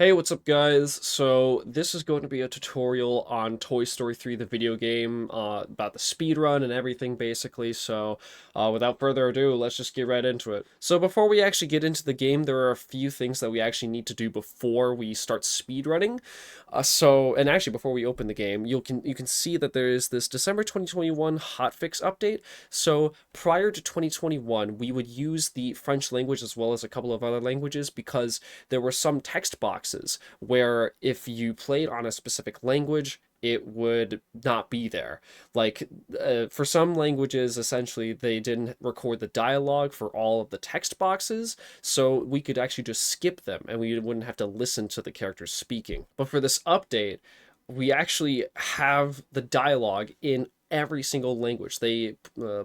Hey, what's up guys? So this is going to be a tutorial on Toy Story 3, the video game, about the speedrun and everything basically. So without further ado, let's just get right into it. So before we actually get into the game, there are a few things that we actually need to do before we start speedrunning. And actually before we open the game, you can see that there is this December 2021 hotfix update. So prior to 2021, we would use the French language as well as a couple of other languages because there were some text boxes where if you played on a specific language, it would not be there. Like, for some languages, essentially, they didn't record the dialogue for all of the text boxes, so we could actually just skip them and we wouldn't have to listen to the characters speaking. But for this update, we actually have the dialogue in every single language. They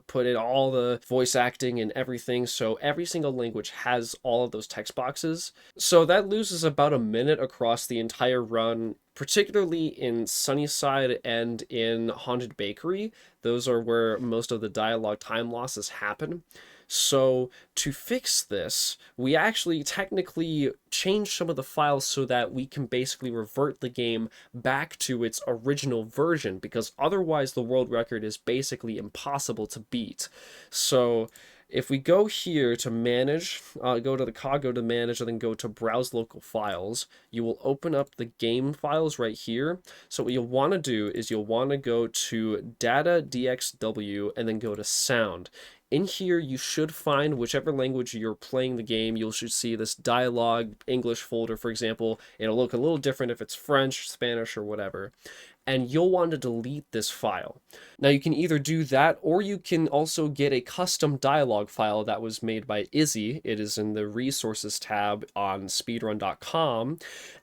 put in all the voice acting and everything, so every single language has all of those text boxes. So that loses about a minute across the entire run, particularly in Sunnyside and in Haunted Bakery. Those are where most of the dialogue time losses happen. So to fix this, we actually technically change some of the files so that we can basically revert the game back to its original version, because otherwise the world record is basically impossible to beat. So if we go here to manage, go to the cog, go to manage, and then go to browse local files, you will open up the game files right here. So what you'll want to do is you'll want to go to data dxw and then go to sound. In here, you should find whichever language you're playing the game. You should see this dialogue English folder, for example. It'll look a little different if it's French, Spanish, or whatever. And you'll want to delete this file. Now you can either do that, or you can also get a custom dialogue file that was made by Izzy. It is in the resources tab on speedrun.com,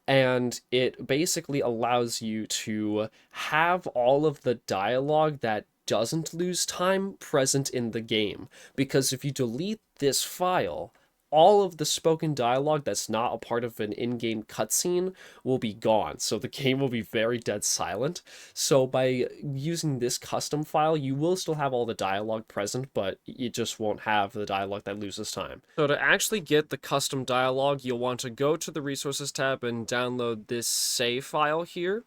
and it basically allows you to have all of the dialogue that doesn't lose time present in the game. Because if you delete this file, all of the spoken dialogue that's not a part of an in-game cutscene will be gone. So the game will be very dead silent. So by using this custom file, you will still have all the dialogue present, but you just won't have the dialogue that loses time. So to actually get the custom dialogue, you'll want to go to the resources tab and download this save file here.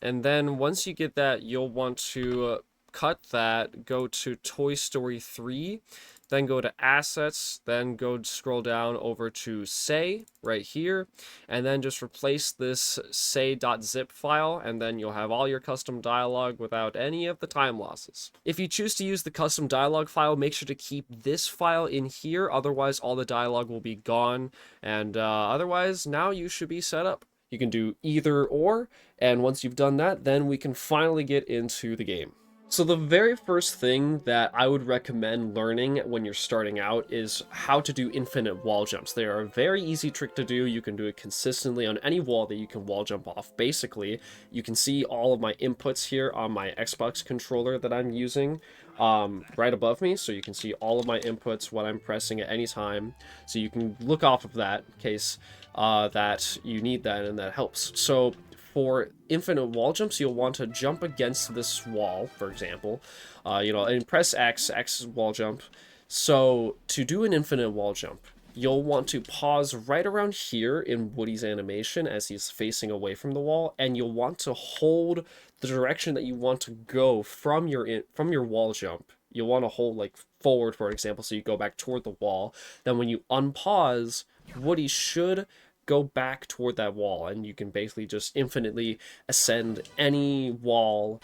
And then once you get that, you'll want to cut that, go to Toy Story 3, then go to Assets, then go scroll down over to Say right here, and then just replace this say.zip file, and then you'll have all your custom dialogue without any of the time losses. If you choose to use the custom dialogue file, make sure to keep this file in here, otherwise all the dialogue will be gone, and otherwise now you should be set up. You can do either or, and once you've done that, then we can finally get into the game. So the very first thing that I would recommend learning when you're starting out is how to do infinite wall jumps. They are a very easy trick to do. You can do it consistently on any wall that you can wall jump off. Basically, you can see all of my inputs here on my Xbox controller that I'm using right above me. So you can see all of my inputs, what I'm pressing at any time. So you can look off of that in case that you need that and that helps. So for infinite wall jumps, you'll want to jump against this wall, for example, and press X is wall jump. So to do an infinite wall jump, you'll want to pause right around here in Woody's animation as he's facing away from the wall, and you'll want to hold the direction that you want to go from your wall jump. You'll want to hold like forward, for example, so you go back toward the wall. Then when you unpause, Woody should go back toward that wall, and you can basically just infinitely ascend any wall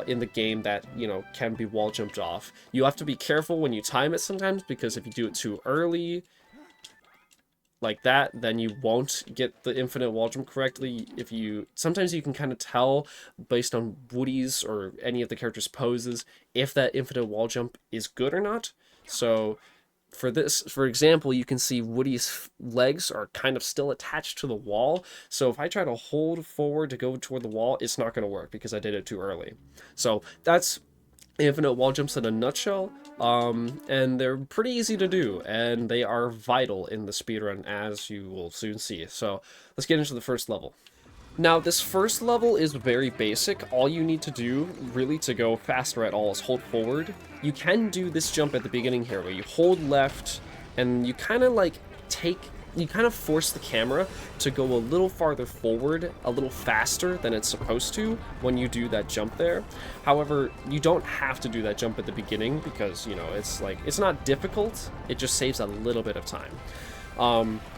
in the game that, can be wall jumped off. You have to be careful when you time it sometimes, because if you do it too early, like that, then you won't get the infinite wall jump correctly. Sometimes you can kind of tell based on Woody's or any of the characters' poses if that infinite wall jump is good or not. So for this, for example, you can see Woody's legs are kind of still attached to the wall. So if I try to hold forward to go toward the wall, it's not going to work because I did it too early. So that's infinite wall jumps in a nutshell. And they're pretty easy to do, and they are vital in the speedrun, as you will soon see. So let's get into the first level. Now, this first level is very basic. All you need to do, really, to go faster at all is hold forward. You can do this jump at the beginning here, where you hold left, and you kind of, like, take you kind of force the camera to go a little farther forward, a little faster than it's supposed to when you do that jump there. However, you don't have to do that jump at the beginning because, you know, it's not difficult, it just saves a little bit of time.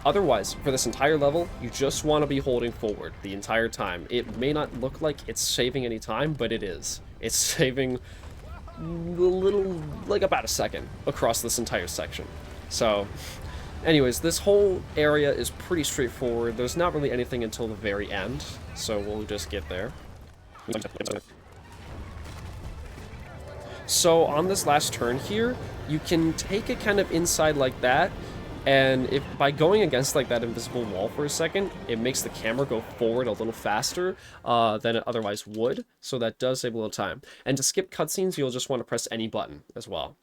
Otherwise, for this entire level, you just want to be holding forward the entire time. It may not look like it's saving any time, but it is. It's saving a little, like about a second across this entire section. So, anyways, this whole area is pretty straightforward. There's not really anything until the very end, so we'll just get there. So on this last turn here, you can take it kind of inside like that, and if by going against like that invisible wall for a second, it makes the camera go forward a little faster than it otherwise would, so that does save a little time. And to skip cutscenes, you'll just want to press any button as well.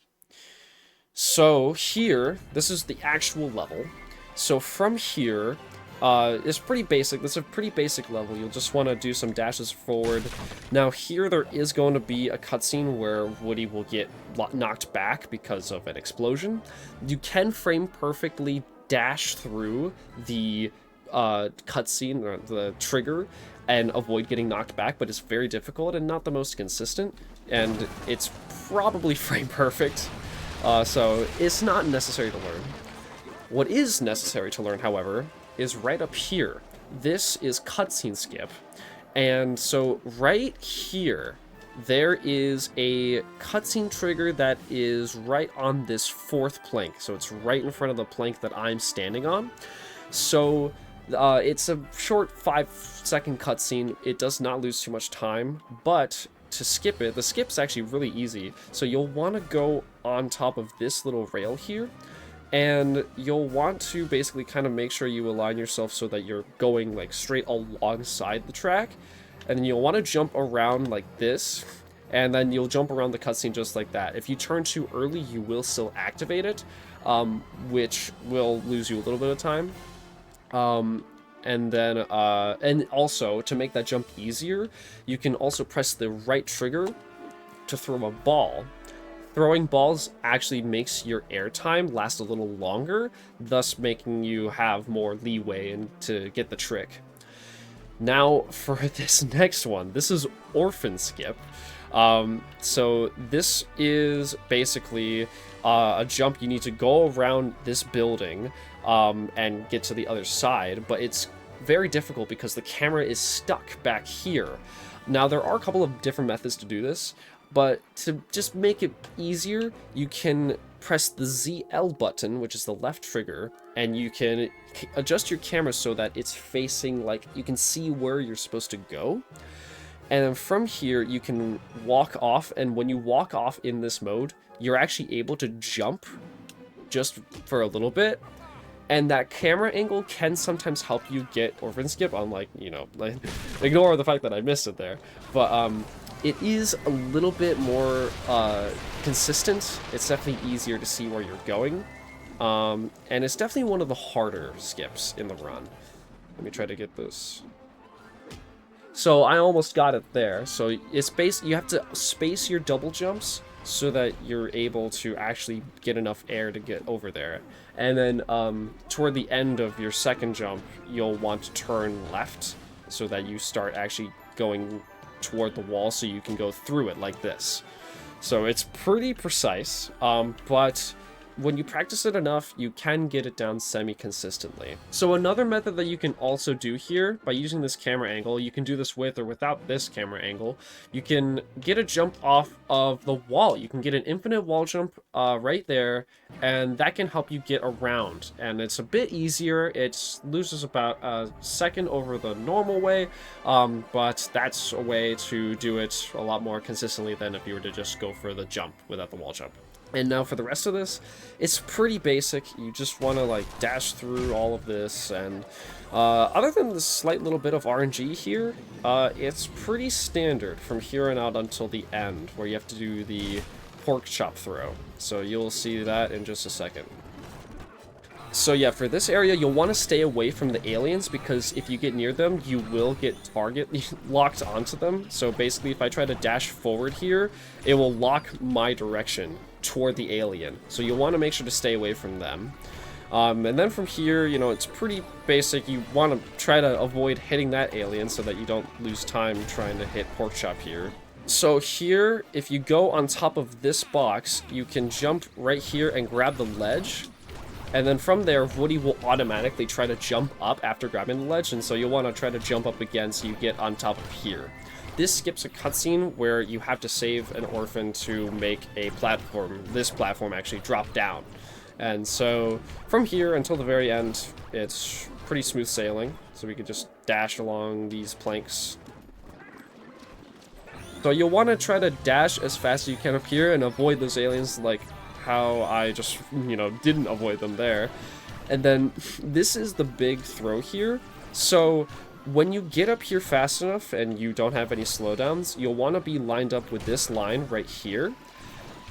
So here, this is the actual level. So from here, it's pretty basic. This is a pretty basic level. You'll just want to do some dashes forward. Now here there is going to be a cutscene where Woody will get knocked back because of an explosion. You can frame perfectly dash through the cutscene, or the trigger, and avoid getting knocked back, but it's very difficult and not the most consistent, and it's probably frame perfect. So it's not necessary to learn. What is necessary to learn, however, is right up here. This is cutscene skip. And so right here, there is a cutscene trigger that is right on this fourth plank. So it's right in front of the plank that I'm standing on. So it's a short 5-second cutscene. It does not lose too much time, but to skip it, the skip's actually really easy. So you'll want to go on top of this little rail here, and you'll want to basically kind of make sure you align yourself so that you're going like straight alongside the track, and then you'll want to jump around like this, and then you'll jump around the cutscene just like that. If you turn too early, you will still activate it, which will lose you a little bit of time. And then, and also, to make that jump easier, you can also press the right trigger to throw a ball. Throwing balls actually makes your air time last a little longer, thus making you have more leeway to get the trick. Now, for this next one, this is Orphan Skip. So this is basically a jump. You need to go around this building and get to the other side, but it's very difficult because the camera is stuck back here. Now, there are a couple of different methods to do this, but to just make it easier, you can press the ZL button, which is the left trigger, and you can adjust your camera so that it's facing, like, you can see where you're supposed to go. And then from here, you can walk off, and when you walk off in this mode, you're actually able to jump just for a little bit. And that camera angle can sometimes help you get Orphan Skip, unlike, you know, like, ignore the fact that I missed it there. But, it is a little bit more consistent. It's definitely easier to see where you're going. And it's definitely one of the harder skips in the run. Let me try to get this. So I almost got it there. So it's you have to space your double jumps so that you're able to actually get enough air to get over there. And then toward the end of your second jump, you'll want to turn left so that you start actually going toward the wall so you can go through it like this. So it's pretty precise, but when you practice it enough, you can get it down semi-consistently. So another method that you can also do here, by using this camera angle, you can do this with or without this camera angle, you can get a jump off of the wall. You can get an infinite wall jump right there, and that can help you get around. And it's a bit easier. It loses about a second over the normal way, but that's a way to do it a lot more consistently than if you were to just go for the jump without the wall jump. And now for the rest of this, it's pretty basic. You just want to like dash through all of this, and other than the slight little bit of RNG here, it's pretty standard from here on out until the end, where you have to do the pork chop throw. So you'll see that in just a second. So yeah, for this area, you'll want to stay away from the aliens, because if you get near them, you will get locked onto them. So basically, if I try to dash forward here, it will lock my direction toward the alien. So you'll want to make sure to stay away from them. And then from here, you know, it's pretty basic. You want to try to avoid hitting that alien so that you don't lose time trying to hit Porkchop here. So here, if you go on top of this box, you can jump right here and grab the ledge. And then from there, Woody will automatically try to jump up after grabbing the ledge, and so you'll want to try to jump up again so you get on top of here. This skips a cutscene where you have to save an orphan to make a platform, this platform actually drop down. And so from here until the very end, it's pretty smooth sailing. So we can just dash along these planks. So you'll want to try to dash as fast as you can up here and avoid those aliens like how I just, you know, didn't avoid them there. And then this is the big throw here. So when you get up here fast enough and you don't have any slowdowns, you'll want to be lined up with this line right here.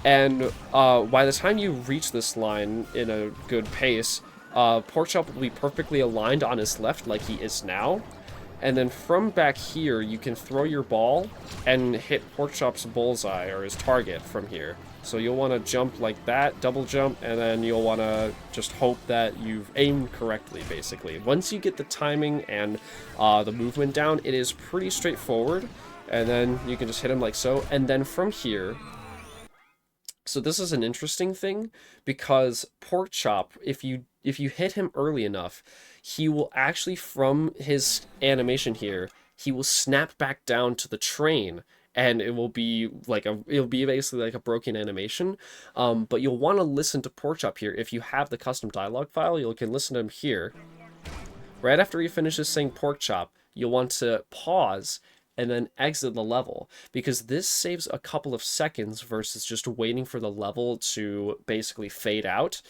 And by the time you reach this line in a good pace, Porkchop will be perfectly aligned on his left like he is now. And then from back here, you can throw your ball and hit Porkchop's bullseye, or his target, from here. So you'll want to jump like that, double jump, and then you'll want to just hope that you've aimed correctly, basically. Once you get the timing and the movement down, it is pretty straightforward. And then you can just hit him like so. And then from here... So this is an interesting thing, because Porkchop, if you hit him early enough, he will actually, from his animation here, he will snap back down to the train, and it will be like it'll be basically like a broken animation. But you'll want to listen to Porkchop here. If you have the custom dialogue file, you can listen to him here. Right after he finishes saying Porkchop, you'll want to pause and then exit the level, because this saves a couple of seconds versus just waiting for the level to basically fade out.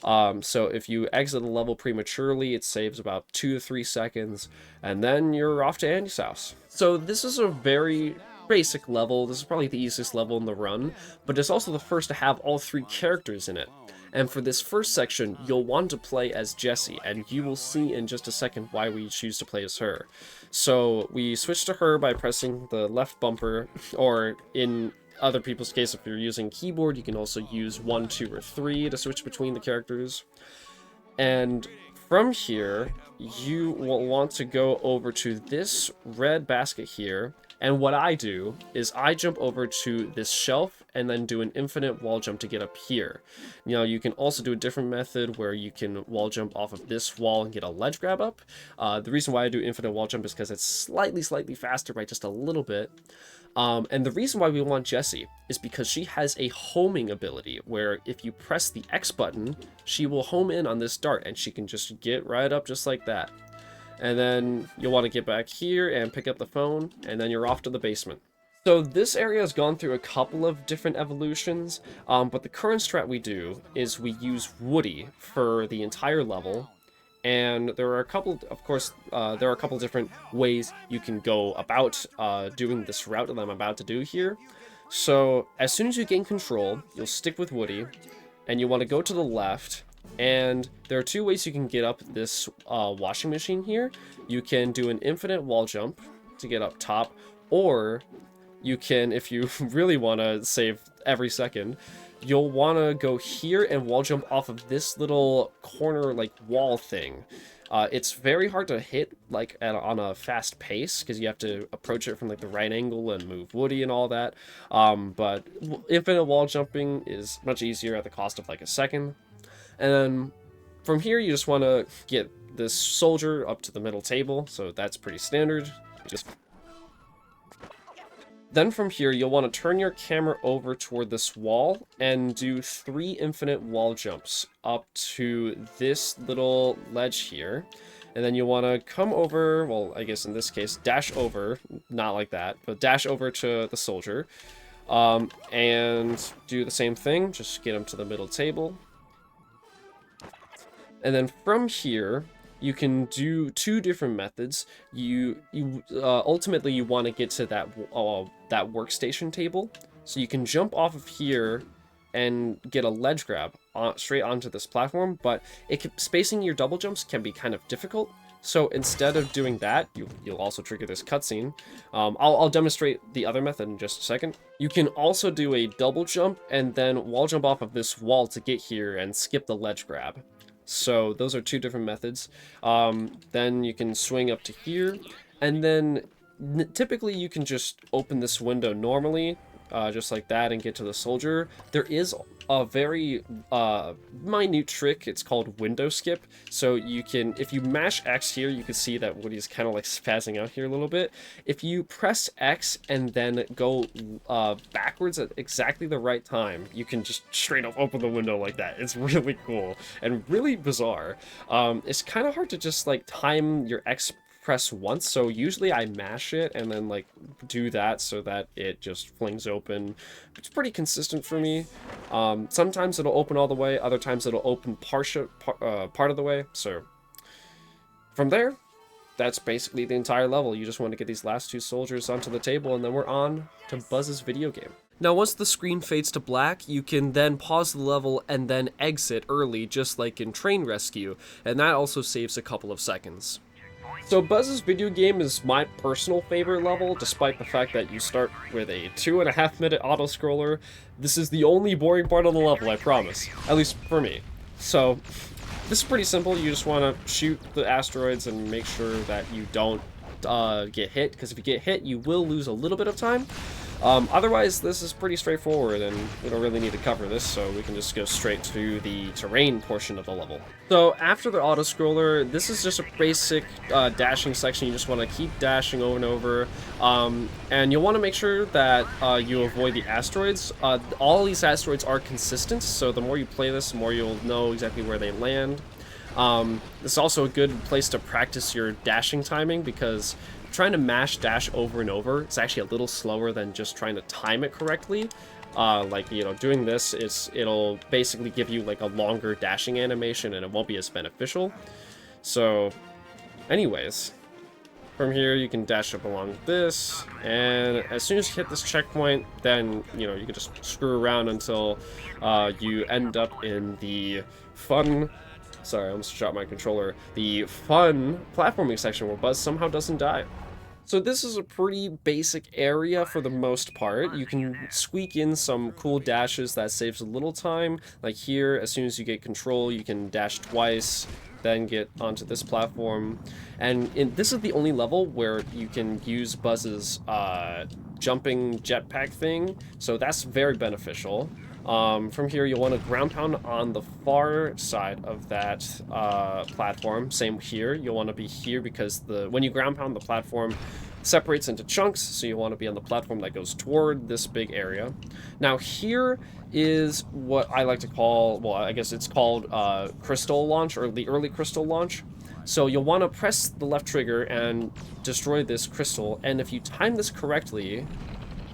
So if you exit the level prematurely, it saves about 2 to 3 seconds, and then you're off to Andy's house. So this is a very basic level. This is probably the easiest level in the run, but it's also the first to have all 3 characters in it. And for this first section, you'll want to play as Jessie, and you will see in just a second why we choose to play as her. So we switch to her by pressing the left bumper, or in other people's case, if you're using keyboard, you can also use 1, 2, or 3 to switch between the characters. And from here, you will want to go over to this red basket here. And what I do is I jump over to this shelf and then do an infinite wall jump to get up here. You know, you can also do a different method where you can wall jump off of this wall and get a ledge grab up. The reason why I do infinite wall jump is because it's slightly faster by just a little bit. And the reason why we want Jessie is because she has a homing ability where if you press the X button, she will home in on this dart and she can just get right up just like that. And then you'll want to get back here and pick up the phone, and then you're off to the basement. So this area has gone through a couple of different evolutions, but the current strat we do is we use Woody for the entire level. And there are a couple, of course, there are a couple different ways you can go about doing this route that I'm about to do here. So as soon as you gain control, you'll stick with Woody, and you want to go to the left. And there are 2 ways you can get up this washing machine here. You can do an infinite wall jump to get up top, or you can, if you really want to save every second, you'll want to go here and wall jump off of this little corner like wall thing. It's very hard to hit like on a fast pace because you have to approach it from like the right angle and move Woody and all that. But infinite wall jumping is much easier at the cost of like a second. And then from here, you just want to get this soldier up to the middle table, so that's pretty standard. Then from here, you'll want to turn your camera over toward this wall and do 3 infinite wall jumps up to this little ledge here. And then you'll want to come over, well, I guess in this case, dash over, not like that, but dash over to the soldier. And do the same thing, just get him to the middle table. And then from here, you can do 2 different methods. Ultimately you want to get to that that workstation table, so you can jump off of here and get a ledge grab straight onto this platform. But spacing your double jumps can be kind of difficult. So instead of doing that, you'll also trigger this cutscene. I'll demonstrate the other method in just a second. You can also do a double jump and then wall jump off of this wall to get here and skip the ledge grab. So those are two different methods. Then you can swing up to here, and then typically you can just open this window normally, just like that, and get to the soldier. There is a very minute trick. It's called window skip. So you can, if you mash X here, you can see that Woody's kind of like spazzing out here a little bit. If you press X and then go backwards at exactly the right time, you can just straight up open the window like that. It's really cool and really bizarre. It's kind of hard to just like time your X press once, so usually I mash it and then like do that so that it just flings open. It's pretty consistent for me. Sometimes it'll open all the way, other times it'll open part of the way. So from there, that's basically the entire level. You just want to get these last two soldiers onto the table, and then we're on to Buzz's video game. Now, once the screen fades to black, you can then pause the level and then exit early, just like in Train Rescue, and that also saves a couple of seconds. So Buzz's video game is my personal favorite level, despite the fact that you start with a 2.5-minute auto-scroller. This is the only boring part of the level, I promise. At least for me. So, this is pretty simple. You just want to shoot the asteroids and make sure that you don't get hit, because if you get hit, you will lose a little bit of time. Otherwise, this is pretty straightforward, and we don't really need to cover this, so we can just go straight to the terrain portion of the level. So after the auto-scroller, this is just a basic dashing section. You just want to keep dashing over and over, and you'll want to make sure that you avoid the asteroids. All these asteroids are consistent, so the more you play this, the more you'll know exactly where they land. This is also a good place to practice your dashing timing, because trying to mash dash over and over is actually a little slower than just trying to time it correctly. Like, you know, doing this, it'll basically give you like a longer dashing animation, and it won't be as beneficial. So, anyways, from here you can dash up along this, and as soon as you hit this checkpoint, then, you know, you can just screw around until you end up in the fun... Sorry, I almost shot my controller. The fun platforming section where Buzz somehow doesn't die. So this is a pretty basic area for the most part. You can squeak in some cool dashes that saves a little time. Like here, as soon as you get control, you can dash twice, then get onto this platform. And this is the only level where you can use Buzz's jumping jetpack thing, so that's very beneficial. From here, you'll want to ground pound on the far side of that platform. Same here. You'll want to be here because when you ground pound, the platform separates into chunks, so you want to be on the platform that goes toward this big area. Now here is what I like to call, well, I guess it's called crystal launch, or the early crystal launch. So you'll want to press the left trigger and destroy this crystal, and if you time this correctly,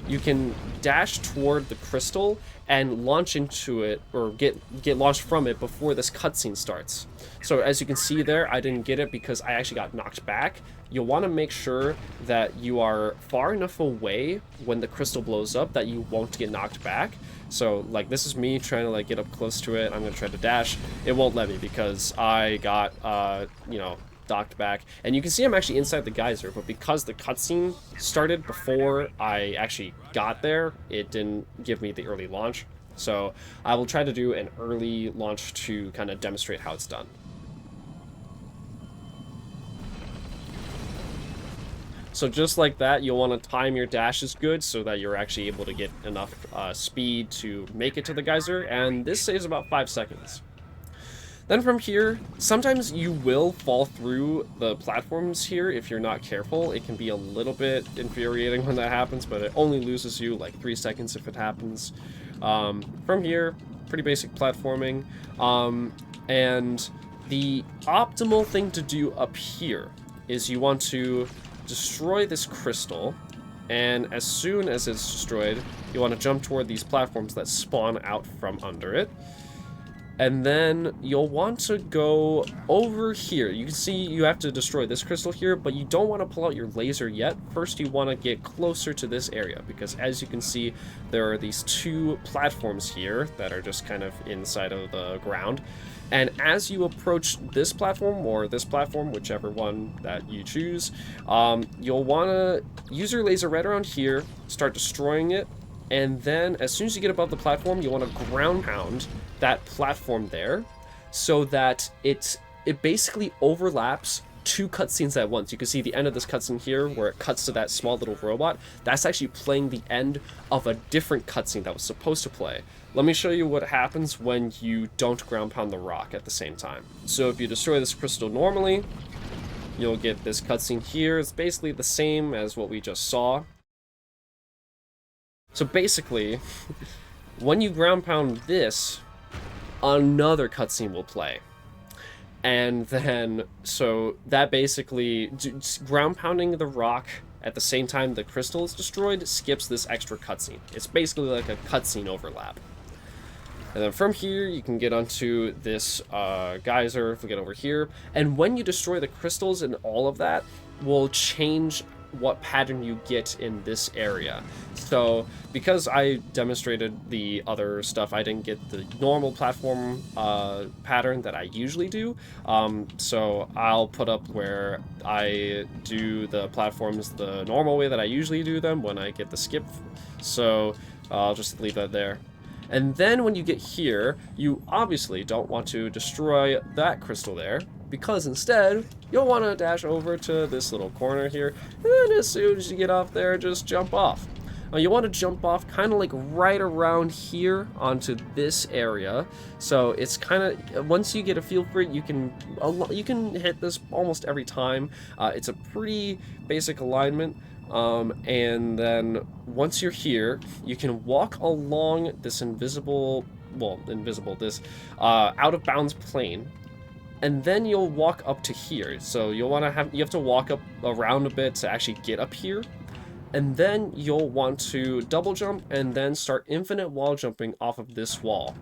you can dash toward the crystal and launch into it, or get launched from it before this cutscene starts. So as you can see there, I didn't get it because I actually got knocked back. You'll want to make sure that you are far enough away when the crystal blows up that you won't get knocked back. So like, this is me trying to like get up close to it. I'm gonna try to dash. It won't let me because I got you know, knocked back, and you can see I'm actually inside the geyser, but because the cutscene started before I actually got there, it didn't give me the early launch. So I will try to do an early launch to kind of demonstrate how it's done. So just like that, you'll want to time your dashes good so that you're actually able to get enough speed to make it to the geyser, and this saves about 5 seconds. Then from here, sometimes you will fall through the platforms here if you're not careful. It can be a little bit infuriating when that happens, but it only loses you like 3 seconds if it happens. From here, pretty basic platforming. And the optimal thing to do up here is you want to destroy this crystal, and as soon as it's destroyed, you want to jump toward these platforms that spawn out from under it. And then you'll want to go over here. You can see you have to destroy this crystal here, but you don't want to pull out your laser yet. First, you want to get closer to this area, because as you can see, there are these 2 platforms here that are just kind of inside of the ground. And as you approach this platform, or this platform, whichever one that you choose, you'll want to use your laser right around here, start destroying it, and then as soon as you get above the platform, you want to ground pound that platform there. so that it basically overlaps two cutscenes at once. You can see the end of this cutscene here where it cuts to that small little robot. That's actually playing the end of a different cutscene that was supposed to play. Let me show you what happens when you don't ground pound the rock at the same time. So if you destroy this crystal normally, you'll get this cutscene here. It's basically the same as what we just saw. So basically, when you ground pound this, another cutscene will play. And then, so that basically, ground pounding the rock at the same time the crystal is destroyed skips this extra cutscene. It's basically like a cutscene overlap. And then from here, you can get onto this geyser, if we get over here. And when you destroy the crystals and all of that, will change what pattern you get in this area. So because I demonstrated the other stuff, I didn't get the normal platform pattern that I usually do. So I'll put up where I do the platforms the normal way that I usually do them when I get the skip. So I'll just leave that there. And then when you get here, you obviously don't want to destroy that crystal there, because instead, you'll want to dash over to this little corner here, and as soon as you get off there, just jump off. You want to jump off kind of like right around here onto this area. So it's kind of, once you get a feel for it, you can hit this almost every time. It's a pretty basic alignment. And then once you're here, you can walk along this out of bounds plane, and then you'll walk up to here. So you have to walk up around a bit to actually get up here, and then you'll want to double jump and then start infinite wall jumping off of this wall.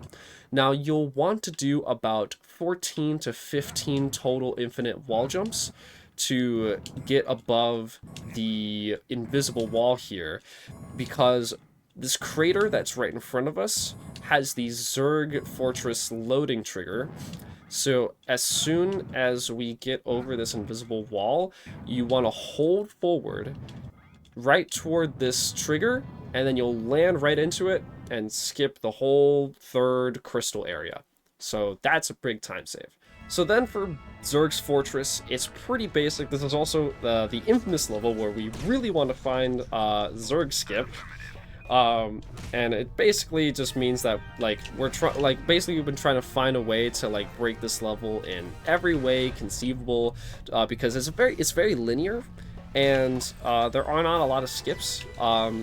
Now you'll want to do about 14 to 15 total infinite wall jumps to get above the invisible wall here, because this crater that's right in front of us has the Zurg fortress loading trigger. So as soon as we get over this invisible wall, you want to hold forward right toward this trigger, and then you'll land right into it and skip the whole third crystal area. So that's a big time save. So then for Zurg's Fortress, it's pretty basic. This is also the infamous level where we really want to find Zurg skip. And it basically just means that basically we've been trying to find a way to break this level in every way conceivable, because it's very linear, and there are not a lot of skips.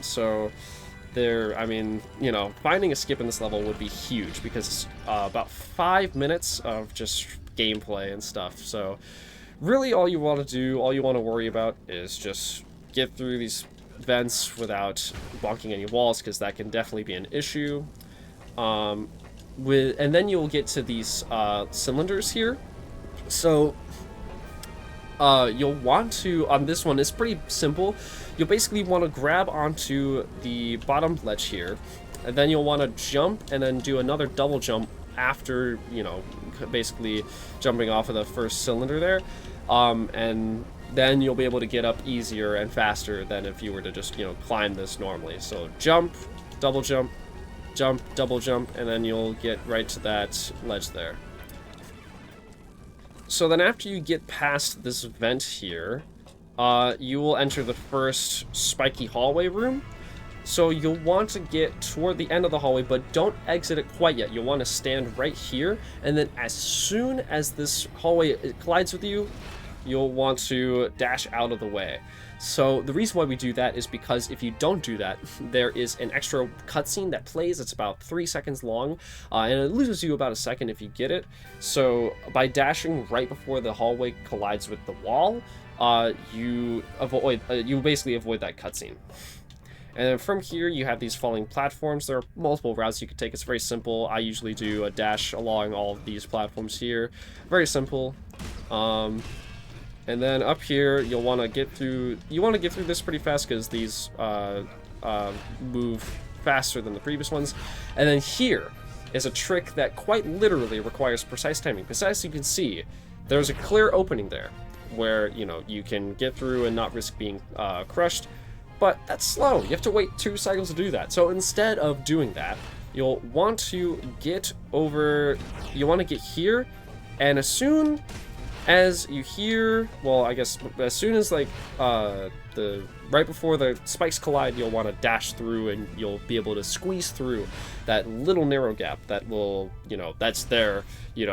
So finding a skip in this level would be huge, because it's about 5 minutes of just gameplay and stuff. So really all you want to worry about is just get through these vents without bonking any walls, because that can definitely be an issue. And then you'll get to these cylinders here. So you'll want to, on this one, it's pretty simple. You'll basically want to grab onto the bottom ledge here, and then you'll want to jump and then do another double jump after, basically jumping off of the first cylinder there. And then you'll be able to get up easier and faster than if you were to just, climb this normally. So jump, double jump, double jump, and then you'll get right to that ledge there. So then after you get past this vent here, you will enter the first spiky hallway room. So you'll want to get toward the end of the hallway, but don't exit it quite yet. You'll want to stand right here, and then as soon as this hallway collides with you, you'll want to dash out of the way. So the reason why we do that is because if you don't do that, there is an extra cutscene that plays. It's about 3 seconds long, and it loses you about a second if you get it. So by dashing right before the hallway collides with the wall, you basically avoid that cutscene. And then from here, you have these falling platforms. There are multiple routes you could take. It's very simple. I usually do a dash along all of these platforms here. Very simple. And then up here, you'll want to get through. You want to get through this pretty fast because these move faster than the previous ones. And then here is a trick that quite literally requires precise timing. Because as you can see, there's a clear opening there where you can get through and not risk being crushed. But that's slow. You have to wait 2 cycles to do that. So instead of doing that, you'll want to get over, you want to get here, and as soon as you hear, well, I guess as soon as like right before the spikes collide, you'll want to dash through, and you'll be able to squeeze through that little narrow gap that will, that's there,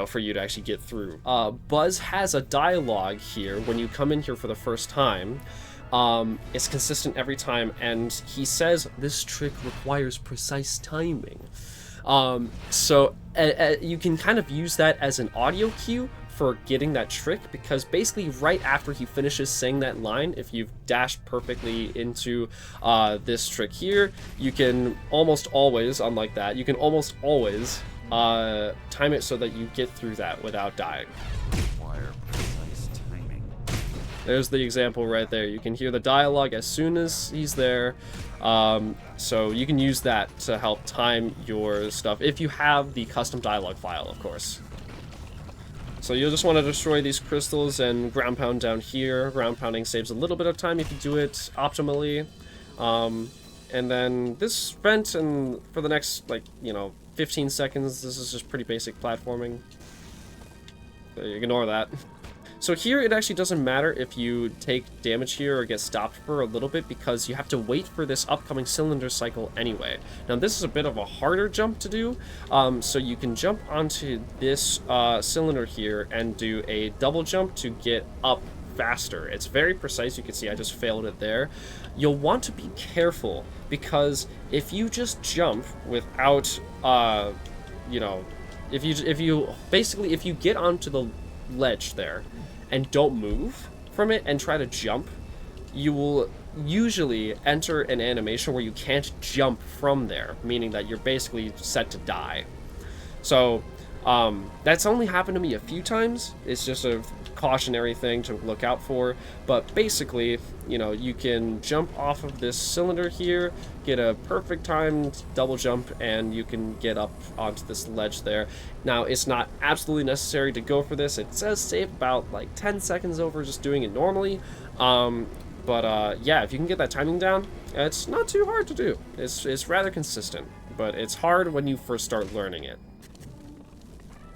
for you to actually get through. Buzz has a dialogue here when you come in here for the first time. It's consistent every time, and he says this trick requires precise timing. So you can kind of use that as an audio cue for getting that trick, because basically right after he finishes saying that line, if you've dashed perfectly into this trick here, you can almost always, unlike that, you can almost always time it so that you get through that without dying. Require precise timing. There's the example right there. You can hear the dialogue as soon as he's there. So you can use that to help time your stuff, if you have the custom dialogue file, of course. So you'll just want to destroy these crystals and ground pound down here. Ground pounding saves a little bit of time if you do it optimally. And then this vent, and for the next, 15 seconds, this is just pretty basic platforming. So ignore that. So here, it actually doesn't matter if you take damage here or get stopped for a little bit, because you have to wait for this upcoming cylinder cycle anyway. Now, this is a bit of a harder jump to do, so you can jump onto this cylinder here and do a double jump to get up faster. It's very precise. You can see I just failed it there. You'll want to be careful, because if you just jump without, if you get onto the ledge there and don't move from it and try to jump, you will usually enter an animation where you can't jump from there, meaning that you're basically set to die. So that's only happened to me a few times. It's just a cautionary thing to look out for. But basically, you can jump off of this cylinder here, get a perfect timed double jump, and you can get up onto this ledge there. Now, it's not absolutely necessary to go for this. It says save about 10 seconds over just doing it normally. Yeah, if you can get that timing down, it's not too hard to do. It's rather consistent, but it's hard when you first start learning it.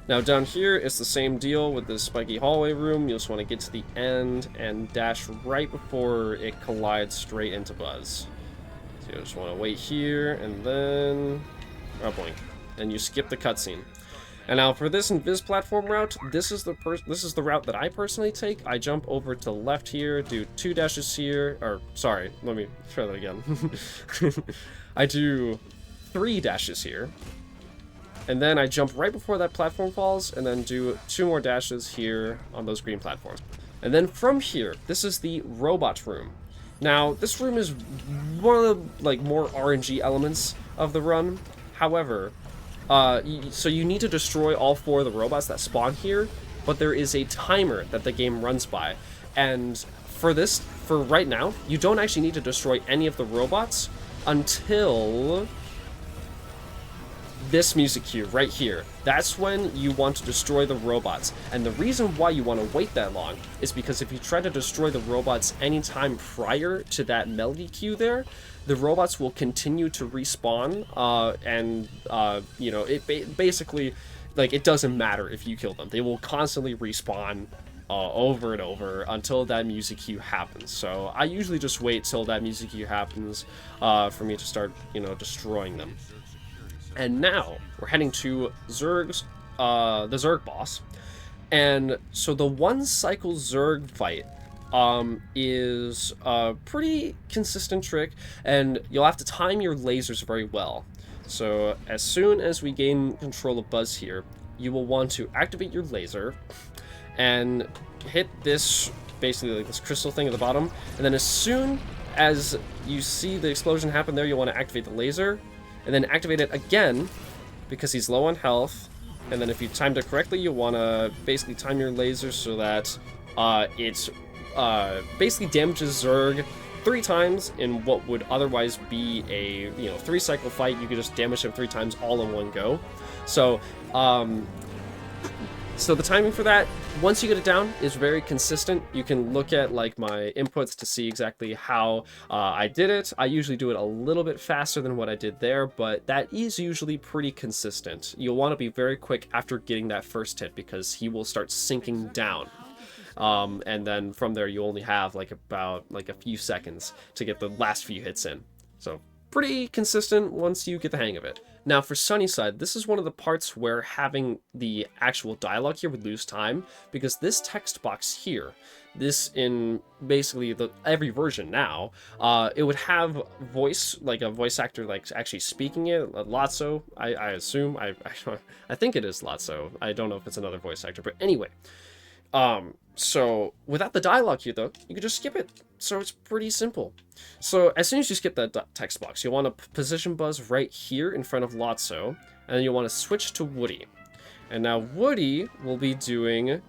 Now down here, it's the same deal with this spiky hallway room. You just want to get to the end and dash right before it collides straight into Buzz. So you just want to wait here, and then... oh, boink. And you skip the cutscene. And now for this invis platform route, this is the route that I personally take. I jump over to the left here, do 2 dashes here, or sorry, let me try that again. I do 3 dashes here. And then I jump right before that platform falls, and then do 2 more dashes here on those green platforms. And then from here, this is the robot room. Now, this room is one of the more RNG elements of the run. However, so you need to destroy all 4 of the robots that spawn here, but there is a timer that the game runs by. And for right now, you don't actually need to destroy any of the robots until this music cue right here. That's when you want to destroy the robots. And the reason why you want to wait that long is because if you try to destroy the robots anytime prior to that melody cue there, the robots will continue to respawn, basically, it doesn't matter if you kill them. They will constantly respawn over and over until that music cue happens. So I usually just wait till that music cue happens for me to start, destroying them. And now we're heading to Zurg's, the Zurg boss. And so the 1 cycle Zurg fight is a pretty consistent trick, and you'll have to time your lasers very well. So as soon as we gain control of Buzz here, you will want to activate your laser and hit this, basically this crystal thing at the bottom. And then as soon as you see the explosion happen there, you'll want to activate the laser. And then activate it again, because he's low on health. And then if you timed it correctly, you want to basically time your laser so that it basically damages Zurg 3 times in what would otherwise be a 3 cycle fight. You could just damage him 3 times all in one go. So So the timing for that, once you get it down, is very consistent. You can look at like my inputs to see exactly how I did it. I usually do it a little bit faster than what I did there, but that is usually pretty consistent. You'll want to be very quick after getting that first hit because he will start sinking down. And then from there you only have like about like a few seconds to get the last few hits in. So pretty consistent once you get the hang of it. Now for Sunnyside, this is one of the parts where having the actual dialogue here would lose time, because this text box here, this in basically every version now, it would have voice, like a voice actor like actually speaking it. Lotso, I assume, I think it is Lotso. I don't know if it's another voice actor, but anyway. So without the dialogue here though, you can just skip it. So it's pretty simple. So as soon as you skip that text box, you'll want to position Buzz right here in front of Lotso, and then you'll want to switch to Woody. And now Woody will be going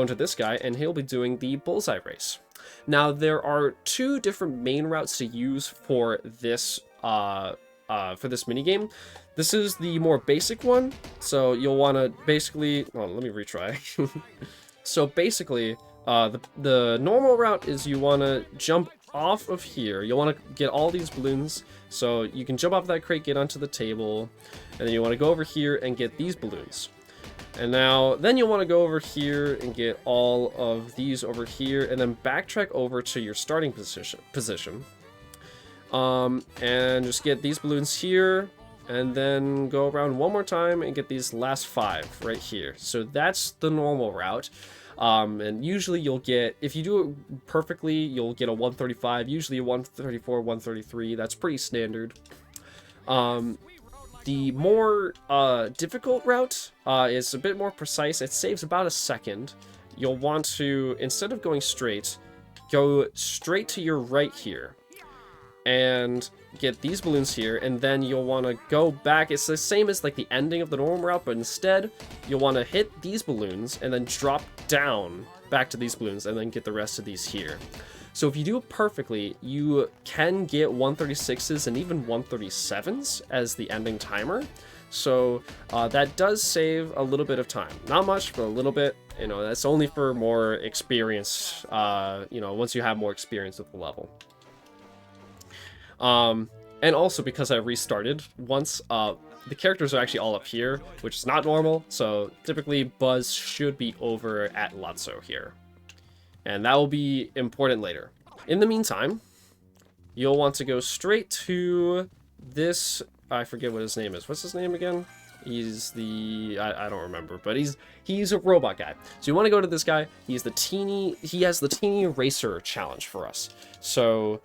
to this guy, and he'll be doing the bullseye race. Now there are two different main routes to use for this minigame. This is the more basic one, so you'll want to basically, oh, let me retry. So basically, the normal route is you want to jump off of here. You'll want to get all these balloons, so you can jump off that crate, get onto the table, and then you want to go over here and get these balloons. And then you'll want to go over here and get all of these over here, and then backtrack over to your starting position. And just get these balloons here, and then go around one more time and get these last 5 right here. So that's the normal route. And usually you'll get, if you do it perfectly, you'll get a 135, usually a 134, 133. That's pretty standard. The more difficult route is a bit more precise. It saves about a second. You'll want to, instead of going straight, go straight to your right here and get these balloons here, and then you'll want to go back. It's the same as like the ending of the normal route, but instead you'll want to hit these balloons and then drop down back to these balloons and then get the rest of these here. So if you do it perfectly, you can get 136s and even 137s as the ending timer. So that does save a little bit of time. Not much, but a little bit. You know, that's only for more experience, once you have more experience with the level. And also because I restarted once, the characters are actually all up here, which is not normal, so typically Buzz should be over at Lotso here. And that will be important later. In the meantime, you'll want to go straight to this, I forget what his name is. What's his name again? He's the, I don't remember, but he's a robot guy. So you want to go to this guy. He has the teeny racer challenge for us. So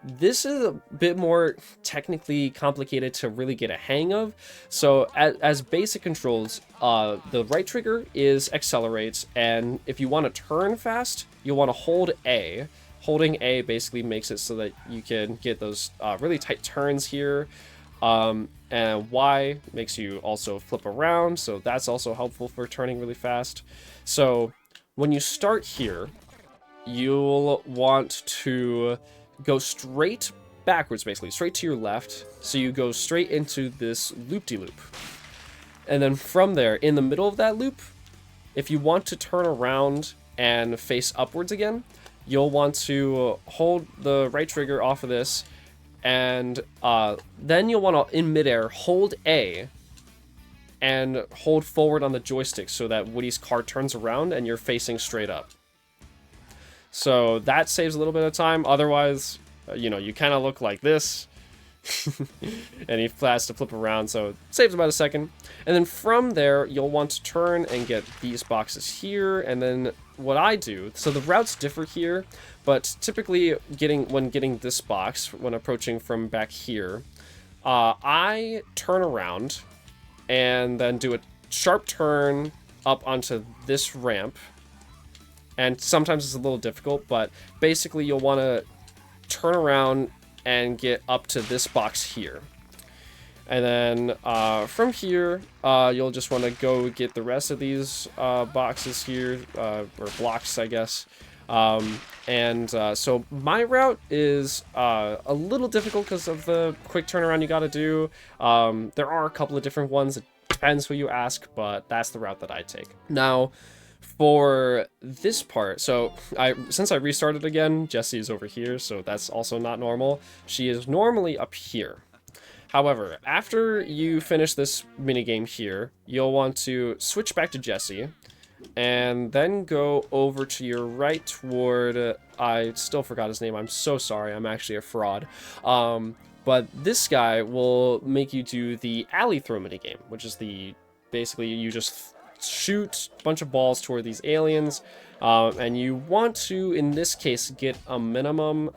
this is a bit more technically complicated to really get a hang of. So as basic controls, the right trigger is accelerates, and if you want to turn fast, you'll want to hold A. Holding A basically makes it so that you can get those really tight turns here. And Y makes you also flip around, so that's also helpful for turning really fast. So when you start here, you'll want to go straight backwards, basically straight to your left, so you go straight into this loop-de-loop. And then from there, in the middle of that loop, if you want to turn around and face upwards again, you'll want to hold the right trigger off of this, and then you'll want to, in midair, hold A and hold forward on the joystick so that Woody's car turns around and you're facing straight up. So that saves a little bit of time. Otherwise, you kind of look like this. And he has to flip around, so it saves about a second. And then from there, you'll want to turn and get these boxes here. And then what I do, so the routes differ here, but typically when getting this box, when approaching from back here, I turn around and then do a sharp turn up onto this ramp. And sometimes it's a little difficult, but basically you'll want to turn around and get up to this box here. And then from here, you'll just want to go get the rest of these boxes here, or blocks, I guess. So my route is a little difficult because of the quick turnaround you got to do. There are a couple of different ones. It depends who you ask, but that's the route that I take. Now, for this part, so since I restarted again, Jessie is over here, so that's also not normal. She is normally up here. However, after you finish this minigame here, you'll want to switch back to Jessie, and then go over to your right toward, I still forgot his name, I'm so sorry, I'm actually a fraud. But this guy will make you do the alley throw minigame, which is basically you just shoot a bunch of balls toward these aliens, and you want to, in this case, get a minimum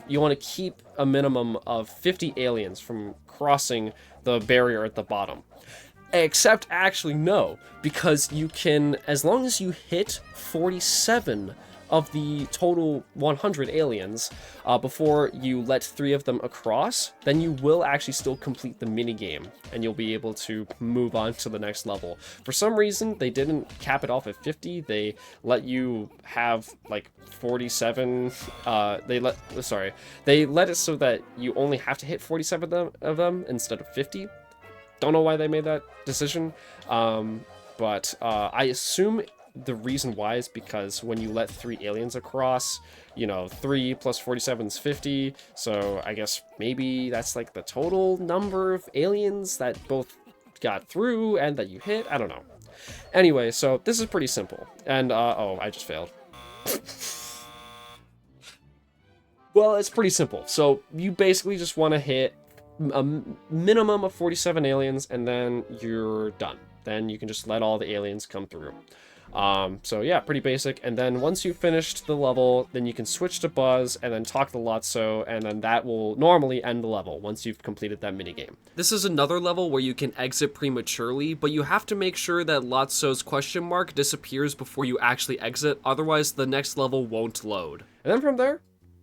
you want to keep a minimum of 50 aliens from crossing the barrier at the bottom. Except, actually, no, because you can, as long as you hit 47 of the total 100 aliens before you let 3 of them across, then you will actually still complete the minigame, and you'll be able to move on to the next level. For some reason, they didn't cap it off at 50, they let you have, like, 47, they let it so that you only have to hit 47 of them instead of 50. Don't know why they made that decision, but I assume the reason why is because when you let 3 aliens across, you know, 3 plus 47 is 50, so I guess maybe that's like the total number of aliens that both got through and that you hit, I don't know. Anyway, so this is pretty simple, and, oh, I just failed. Well, it's pretty simple, so you basically just want to hit a minimum of 47 aliens, and then you're done. Then you can just let all the aliens come through. So yeah, pretty basic. And then once you've finished the level, then you can switch to Buzz and then talk to Lotso, and then that will normally end the level once you've completed that minigame. This is another level where you can exit prematurely, but you have to make sure that Lotso's question mark disappears before you actually exit, otherwise the next level won't load. And then from there,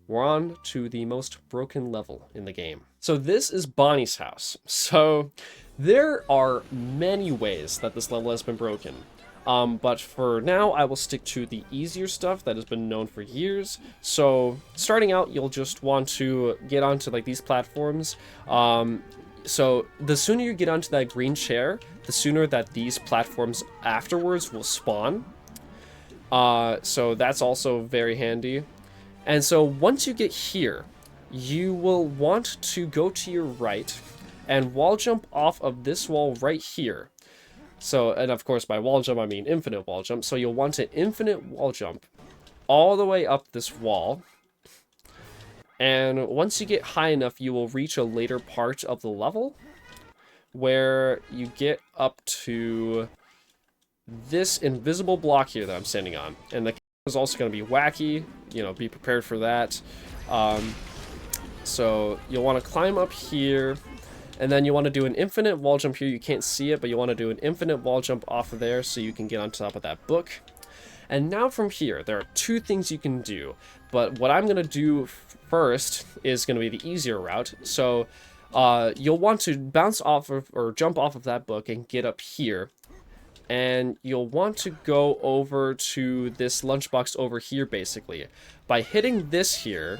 we're on to the most broken level in the game. So this is Bonnie's house. So there are many ways that this level has been broken. But for now, I will stick to the easier stuff that has been known for years. So starting out, you'll just want to get onto like these platforms. So the sooner you get onto that green chair, the sooner that these platforms afterwards will spawn. So that's also very handy. And so once you get here, you will want to go to your right and wall jump off of this wall right here. So, and of course by wall jump I mean infinite wall jump, so you'll want to infinite wall jump all the way up this wall. And once you get high enough, you will reach a later part of the level where you get up to this invisible block here that I'm standing on. And the is also going to be wacky, you know, be prepared for that. So you'll want to climb up here, and then you want to do an infinite wall jump here. You can't see it, but you want to do an infinite wall jump off of there so you can get on top of that book. And now from here, there are 2 things you can do, but what I'm going to do first is going to be the easier route. So you'll want to bounce off of, or jump off of that book and get up here. And you'll want to go over to this lunchbox over here, basically. By hitting this here,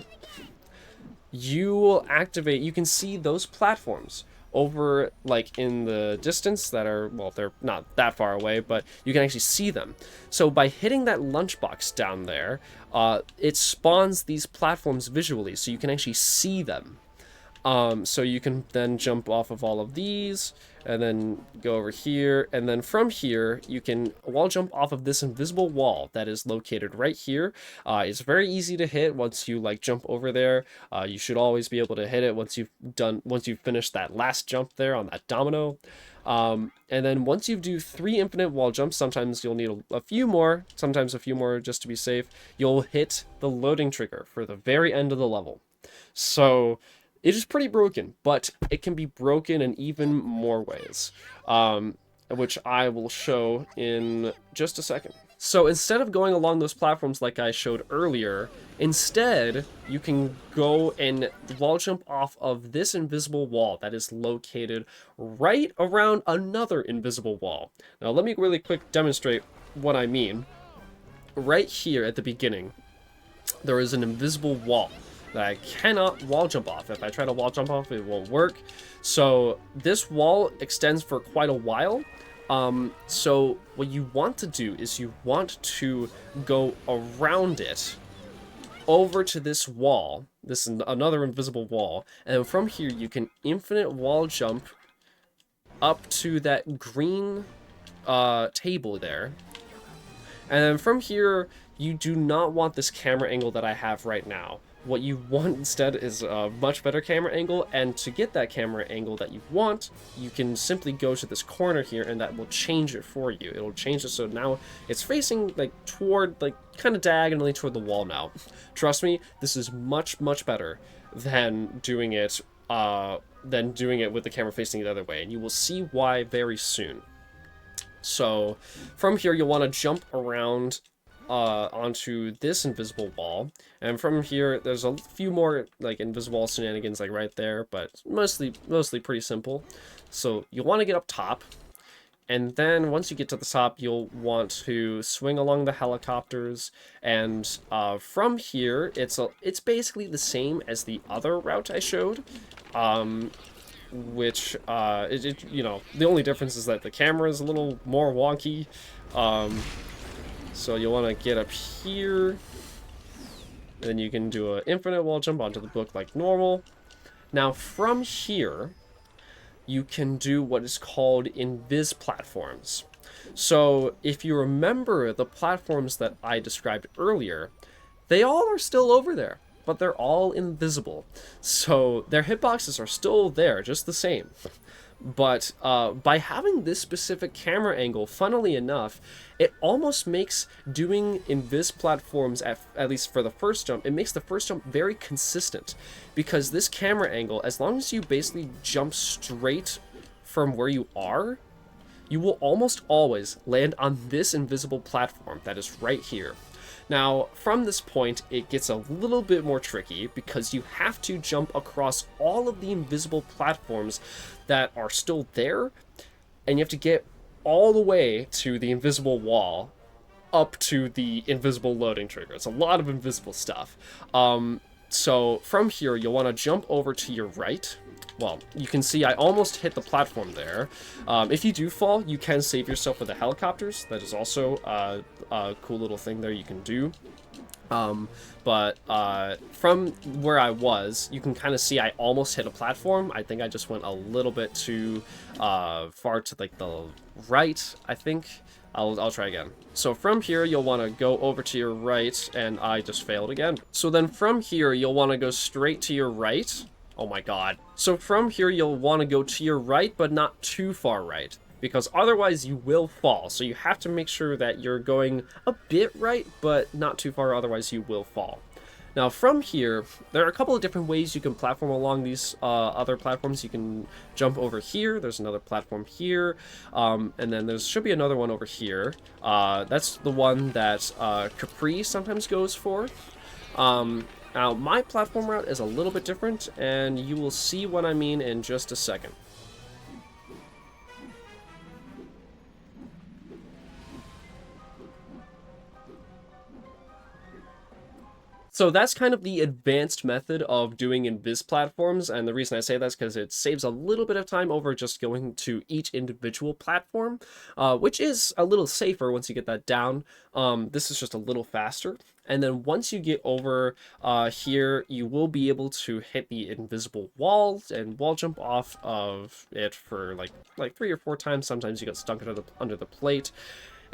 you will activate, you can see those platforms over, like, in the distance that are, well, they're not that far away, but you can actually see them. So by hitting that lunchbox down there, it spawns these platforms visually, so you can actually see them. So you can then jump off of all of these, and then go over here, and then from here, you can wall jump off of this invisible wall that is located right here. It's very easy to hit once you, like, jump over there. You should always be able to hit it once you've finished that last jump there on that domino. And then once you do 3 infinite wall jumps, sometimes you'll need a few more, sometimes a few more just to be safe, you'll hit the loading trigger for the very end of the level. So it is pretty broken, but it can be broken in even more ways, which I will show in just a second. So instead of going along those platforms like I showed earlier, instead you can go and wall jump off of this invisible wall that is located right around another invisible wall. Now let me really quick demonstrate what I mean. Right here at the beginning, there is an invisible wall. that I cannot wall jump off. If I try to wall jump off, it won't work. So this wall extends for quite a while. So what you want to do is you want to go around it over to this wall. This is another invisible wall. And from here, you can infinite wall jump up to that green table there. And then from here, you do not want this camera angle that I have right now. What you want instead is a much better camera angle, and to get that camera angle that you want, you can simply go to this corner here, and that will change it for you. It'll change it so now it's facing like toward, like kind of diagonally toward the wall now. Trust me, this is much, much better than doing it with the camera facing the other way, and you will see why very soon. So from here, you'll want to jump around onto this invisible wall, and from here there's a few more like invisible shenanigans like right there, but mostly pretty simple. So you'll want to get up top, and then once you get to the top, you'll want to swing along the helicopters, and from here it's basically the same as the other route I showed, which you know, the only difference is that the camera is a little more wonky. So you'll want to get up here, then you can do an infinite wall jump onto the book like normal. Now from here, you can do what is called invis platforms. So if you remember the platforms that I described earlier, they all are still over there, but they're all invisible. So their hitboxes are still there, just the same. But by having this specific camera angle, funnily enough, it almost makes doing invis platforms, at least for the first jump, it makes the first jump very consistent. Because this camera angle, as long as you basically jump straight from where you are, you will almost always land on this invisible platform that is right here. Now, from this point, it gets a little bit more tricky because you have to jump across all of the invisible platforms that are still there, and you have to get all the way to the invisible wall up to the invisible loading trigger. It's a lot of invisible stuff. So from here, you'll want to jump over to your right. Well, you can see I almost hit the platform there. If you do fall, you can save yourself with the helicopters. That is also a cool little thing there you can do. But from where I was, you can kind of see I almost hit a platform. I think I just went a little bit too far to like the right, I think. I'll try again. So from here, you'll want to go over to your right, and I just failed again. So then from here, you'll want to go straight to your right. Oh my god. So from here, you'll want to go to your right, but not too far right, because otherwise you will fall. So you have to make sure that you're going a bit right, but not too far, otherwise you will fall. Now from here, there are a couple of different ways you can platform along these other platforms. You can jump over here, there's another platform here, and then there should be another one over here. That's the one that Capri sometimes goes for. Now my platform route is a little bit different, and you will see what I mean in just a second. So that's kind of the advanced method of doing invis platforms, and the reason I say that's because it saves a little bit of time over just going to each individual platform, which is a little safer once you get that down. This is just a little faster. And then once you get over here, you will be able to hit the invisible wall and wall jump off of it for like 3 or 4 times. Sometimes you get stuck under the plate.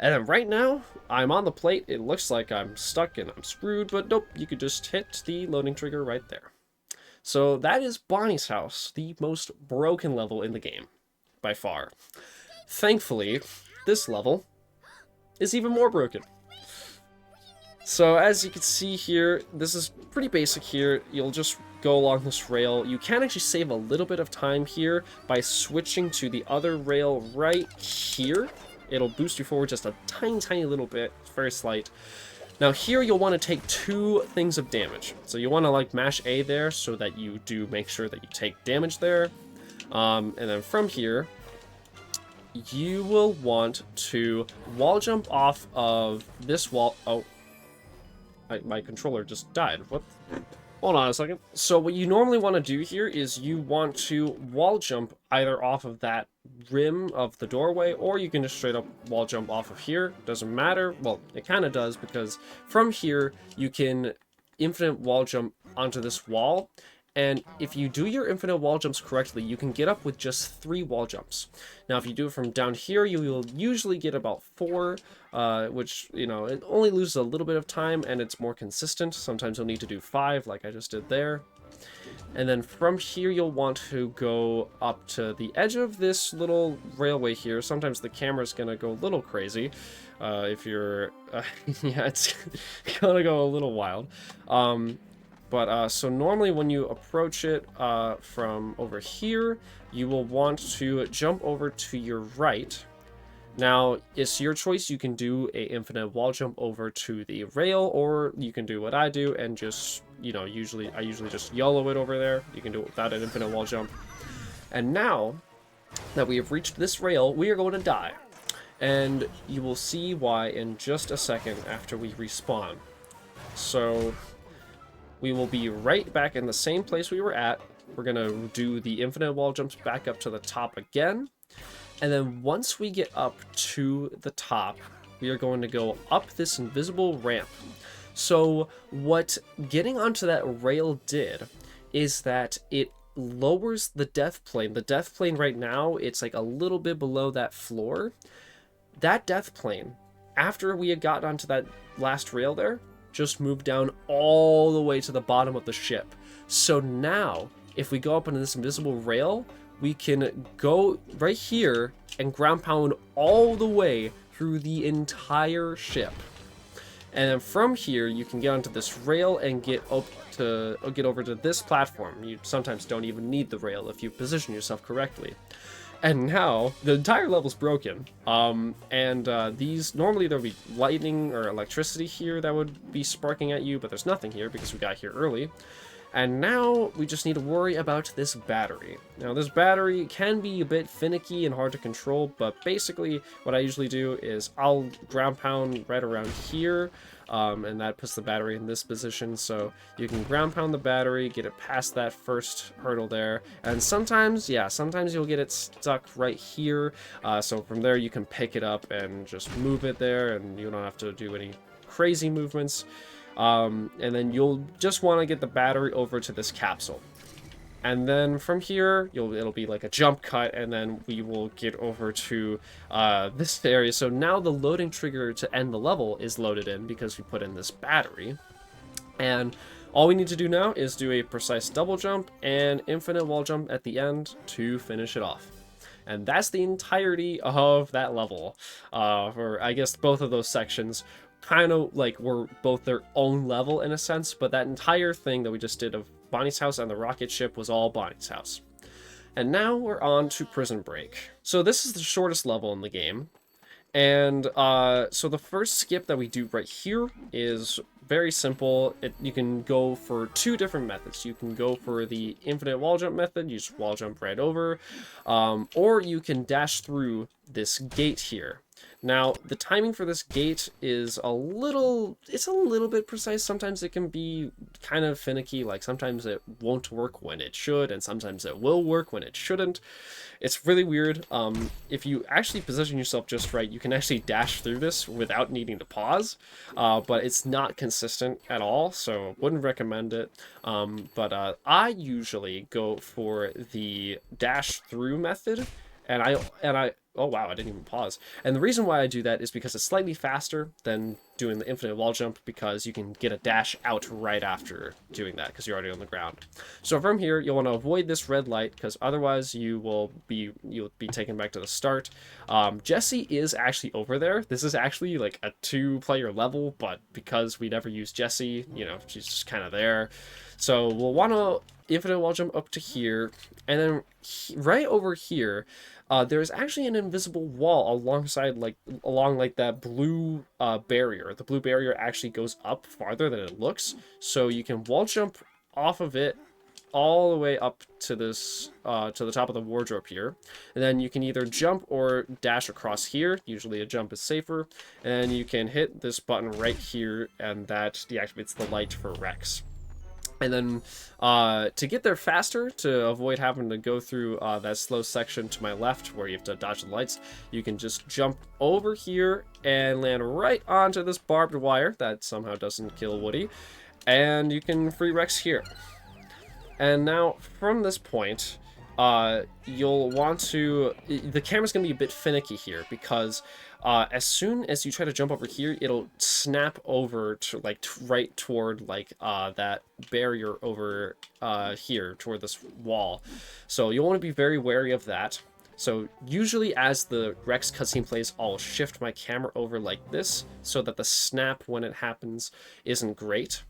And then right now, I'm on the plate. It looks like I'm stuck and I'm screwed, but nope, you could just hit the loading trigger right there. So that is Bonnie's house, the most broken level in the game, by far. Thankfully, this level is even more broken. So as you can see here, this is pretty basic here. You'll just go along this rail. You can actually save a little bit of time here by switching to the other rail right here. It'll boost you forward just a tiny little bit. It's very slight. Now here you'll want to take 2 things of damage. So you want to like mash A there so that you do make sure that you take damage there. And then from here, you will want to wall jump off of this wall. Oh, my controller just died. What? Hold on a second. So what you normally want to do here is you want to wall jump either off of that rim of the doorway, or you can just straight up wall jump off of here. Doesn't matter. Well, it kind of does, because from here you can infinite wall jump onto this wall. And if you do your infinite wall jumps correctly, you can get up with just 3 wall jumps. Now, if you do it from down here, you will usually get about 4, which, you know, it only loses a little bit of time and it's more consistent. Sometimes you'll need to do 5, like I just did there. And then from here, you'll want to go up to the edge of this little railway here. Sometimes the camera's gonna go a little crazy. If you're, yeah, it's gonna go a little wild. So normally when you approach it from over here, you will want to jump over to your right. Now, it's your choice. You can do a infinite wall jump over to the rail, or you can do what I do and just, you know, I usually just YOLO it over there. You can do it without an infinite wall jump. And now that we have reached this rail, we are going to die. And you will see why in just a second after we respawn. So we will be right back in the same place we were at. We're going to do the infinite wall jumps back up to the top again. And then once we get up to the top, we are going to go up this invisible ramp. So what getting onto that rail did is that it lowers the death plane. The death plane right now, it's like a little bit below that floor. That death plane, after we had gotten onto that last rail there, just moved down all the way to the bottom of the ship. So now, if we go up into this invisible rail, we can go right here and ground pound all the way through the entire ship. And then from here, you can get onto this rail and get over to this platform. You sometimes don't even need the rail if you position yourself correctly. And now, the entire level's broken. These, normally there'll be lightning or electricity here that would be sparking at you, but there's nothing here because we got here early. And now, we just need to worry about this battery. Now, this battery can be a bit finicky and hard to control, but basically, what I usually do is I'll ground pound right around here, and that puts the battery in this position, so you can ground pound the battery, get it past that first hurdle there, and sometimes you'll get it stuck right here, so from there you can pick it up and just move it there, and you don't have to do any crazy movements. And then you'll just want to get the battery over to this capsule. And then from here, it'll be like a jump cut, and then we will get over to this area. So now the loading trigger to end the level is loaded in because we put in this battery. And all we need to do now is do a precise double jump and infinite wall jump at the end to finish it off. And that's the entirety of that level, for I guess both of those sections. Kind of like were both their own level in a sense, but that entire thing that we just did of Bonnie's house and the rocket ship was all Bonnie's house. And now we're on to Prison Break. So this is the shortest level in the game. And so the first skip that we do right here is very simple. You can go for 2 different methods. You can go for the infinite wall jump method, you just wall jump right over, or you can dash through this gate here. Now, the timing for this gate is a little bit precise. Sometimes it can be kind of finicky, like sometimes it won't work when it should, and sometimes it will work when it shouldn't. It's really weird. If you actually position yourself just right, you can actually dash through this without needing to pause, but it's not consistent at all, so wouldn't recommend it. I usually go for the dash through method, and I oh wow, I didn't even pause. And the reason why I do that is because it's slightly faster than doing the infinite wall jump, because you can get a dash out right after doing that because you're already on the ground. So from here, you'll want to avoid this red light because otherwise you'll be taken back to the start. Jessie is actually over there. This is actually like a 2-player level, but because we never use Jessie, you know, she's just kind of there. So we'll want to infinite wall jump up to here, and then right over here, there's actually an invisible wall along that blue barrier. The blue barrier actually goes up farther than it looks, so you can wall jump off of it all the way up to this to the top of the wardrobe here, and then you can either jump or dash across here. Usually a jump is safer, and you can hit this button right here, and that deactivates the light for Rex. And then to get there faster, to avoid having to go through that slow section to my left where you have to dodge the lights, you can just jump over here and land right onto this barbed wire that somehow doesn't kill Woody. And you can free Rex here. And now from this point, you'll want to... The camera's going to be a bit finicky here because as soon as you try to jump over here, it'll snap over to like right toward like that barrier over here toward this wall. So you'll want to be very wary of that. So usually as the Rex cutscene plays, I'll shift my camera over like this so that the snap when it happens isn't great.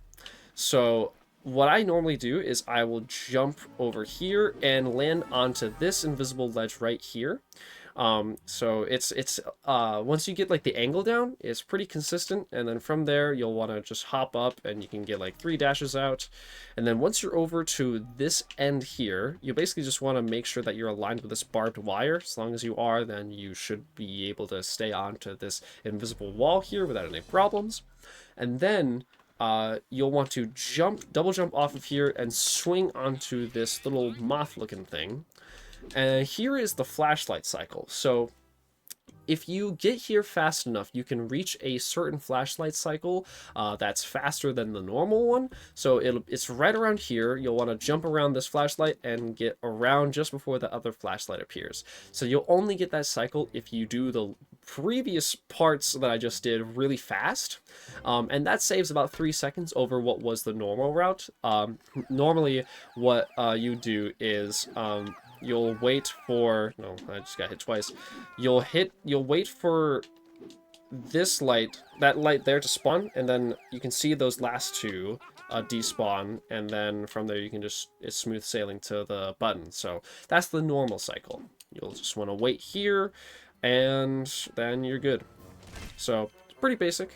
So what I normally do is I will jump over here and land onto this invisible ledge right here. So it's once you get like the angle down, it's pretty consistent, and then from there you'll want to just hop up and you can get like 3 dashes out. And then once you're over to this end here, you basically just want to make sure that you're aligned with this barbed wire. As long as you are, then you should be able to stay onto this invisible wall here without any problems. And then you'll want to double jump off of here and swing onto this little moth looking thing. And here is the flashlight cycle. So if you get here fast enough, you can reach a certain flashlight cycle that's faster than the normal one. So it's right around here. You'll want to jump around this flashlight and get around just before the other flashlight appears. So you'll only get that cycle if you do the previous parts that I just did really fast. And that saves about 3 seconds over what was the normal route. Normally what you do is... you'll wait for... No, I just got hit twice. You'll wait for this light, that light there to spawn, and then you can see those last two despawn, and then from there you can just... It's smooth sailing to the button. So that's the normal cycle. You'll just want to wait here, and then you're good. So it's pretty basic.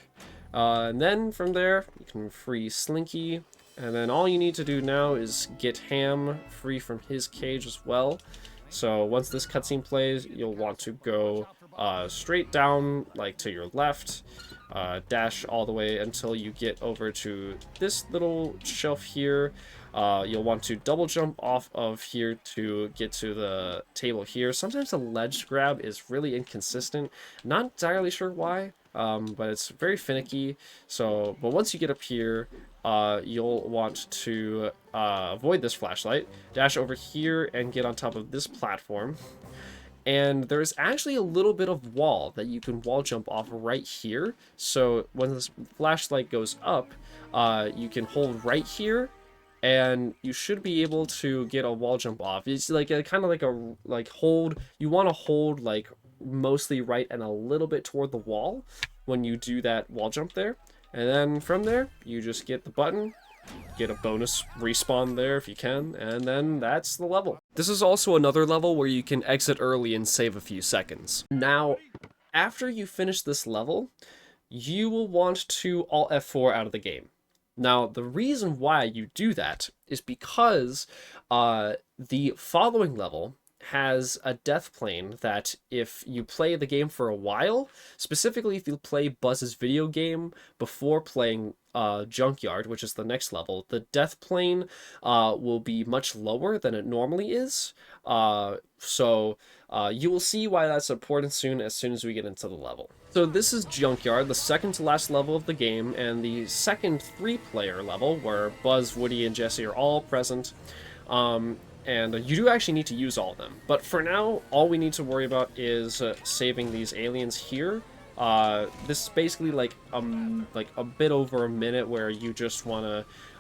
And then from there, you can free Slinky. And then all you need to do now is get Ham free from his cage as well. So once this cutscene plays, you'll want to go straight down, like to your left, dash all the way until you get over to this little shelf here. You'll want to double jump off of here to get to the table here. Sometimes the ledge grab is really inconsistent. Not entirely sure why, but it's very finicky. So, but once you get up here, you'll want to avoid this flashlight, dash over here and get on top of this platform. And there's actually a little bit of wall that you can wall jump off right here. So when this flashlight goes up, you can hold right here, and you should be able to get a wall jump off. It's like a kind of like a hold. You want to hold like mostly right and a little bit toward the wall when you do that wall jump there. And then from there, you just get the button, get a bonus respawn there if you can, and then that's the level. This is also another level where you can exit early and save a few seconds. Now, after you finish this level, you will want to Alt F4 out of the game. Now, the reason why you do that is because the following level has a death plane that if you play the game for a while, specifically if you play Buzz's video game before playing Junkyard, which is the next level, the death plane will be much lower than it normally is. So you will see why that's important as soon as we get into the level. So this is Junkyard, the second to last level of the game, and the second 3-player level where Buzz, Woody, and Jesse are all present. And you do actually need to use all of them. But for now, all we need to worry about is saving these aliens here. This is basically like a bit over a minute where you just want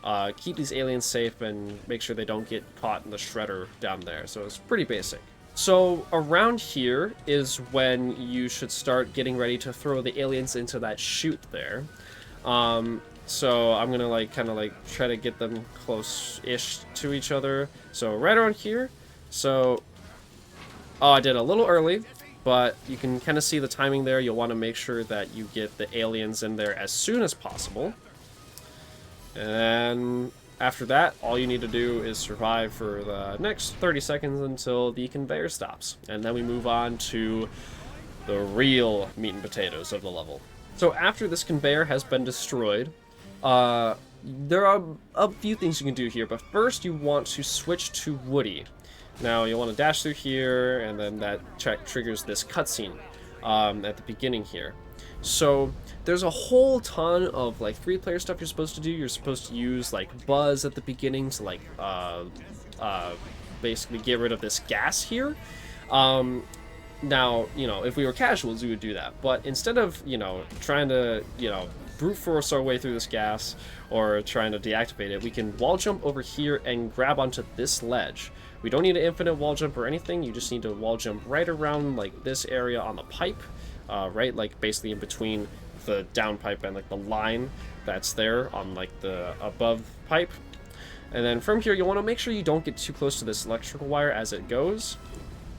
to keep these aliens safe and make sure they don't get caught in the shredder down there. So it's pretty basic. So around here is when you should start getting ready to throw the aliens into that chute there. So I'm gonna like kind of like try to get them close-ish to each other. So right around here. So I did a little early, but you can kind of see the timing there. You'll want to make sure that you get the aliens in there as soon as possible. And then after that, all you need to do is survive for the next 30 seconds until the conveyor stops. And then we move on to the real meat and potatoes of the level. So after this conveyor has been destroyed, there are a few things you can do here, but first you want to switch to Woody. Now you'll want to dash through here, and then that triggers this cutscene at the beginning here. So there's a whole ton of like 3-player stuff you're supposed to do. You're supposed to use like Buzz at the beginning to like basically get rid of this gas here. Now, you know, if we were casuals, we would do that. But instead of, you know, trying to, you know, brute force our way through this gas or trying to deactivate it, we can wall jump over here and grab onto this ledge. We don't need an infinite wall jump or anything. You just need to wall jump right around like this area on the pipe, right? Like basically in between the down pipe and like the line that's there on like the above pipe. And then from here, you'll want to make sure you don't get too close to this electrical wire as it goes.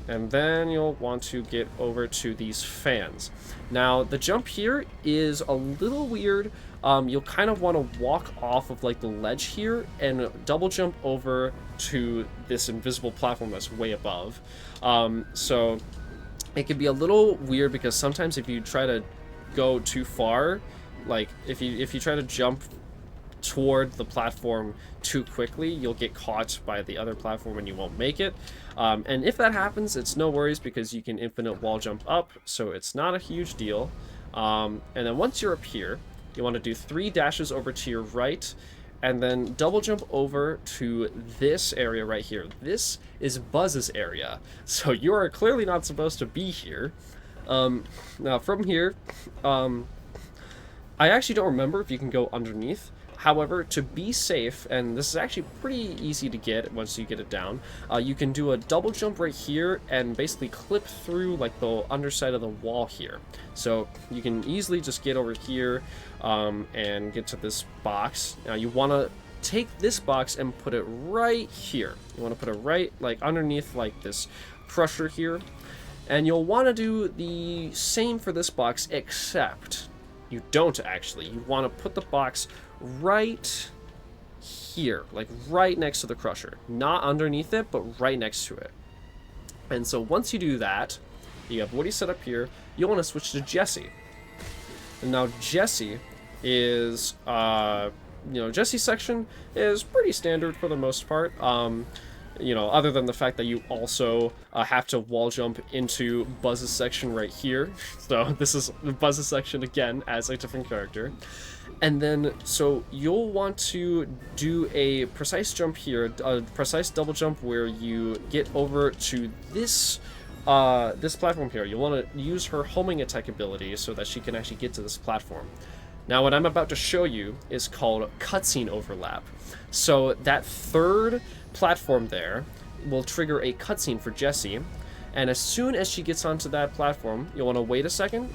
And then you'll want to get over to these fans. Now, the jump here is a little weird. You'll kind of want to walk off of like the ledge here and double jump over to this invisible platform that's way above. So it can be a little weird because sometimes if you try to go too far, like if you try to jump toward the platform too quickly, you'll get caught by the other platform and you won't make it. And if that happens, it's no worries because you can infinite wall jump up, so it's not a huge deal. And then once you're up here, you want to do 3 dashes over to your right, and then double jump over to this area right here. This is Buzz's area, so you are clearly not supposed to be here. Now from here, I actually don't remember if you can go underneath. However, to be safe, and this is actually pretty easy to get once you get it down, you can do a double jump right here and basically clip through like the underside of the wall here. So you can easily just get over here and get to this box. Now you want to take this box and put it right here. You want to put it right like underneath like this crusher here. And you'll want to do the same for this box, except you don't actually. You want to put the box right here, like right next to the crusher. Not underneath it, but right next to it. And so once you do that, you have Woody set up here, you'll want to switch to Jesse. And now Jesse is, Jesse's section is pretty standard for the most part. Other than the fact that you also have to wall jump into Buzz's section right here. So this is Buzz's section again as a different character. And then, so you'll want to do a precise jump here, a precise double jump where you get over to this this platform here. You'll want to use her homing attack ability so that she can actually get to this platform. Now, what I'm about to show you is called cutscene overlap. So that third platform there will trigger a cutscene for Jessie, and as soon as she gets onto that platform, you'll want to wait a second,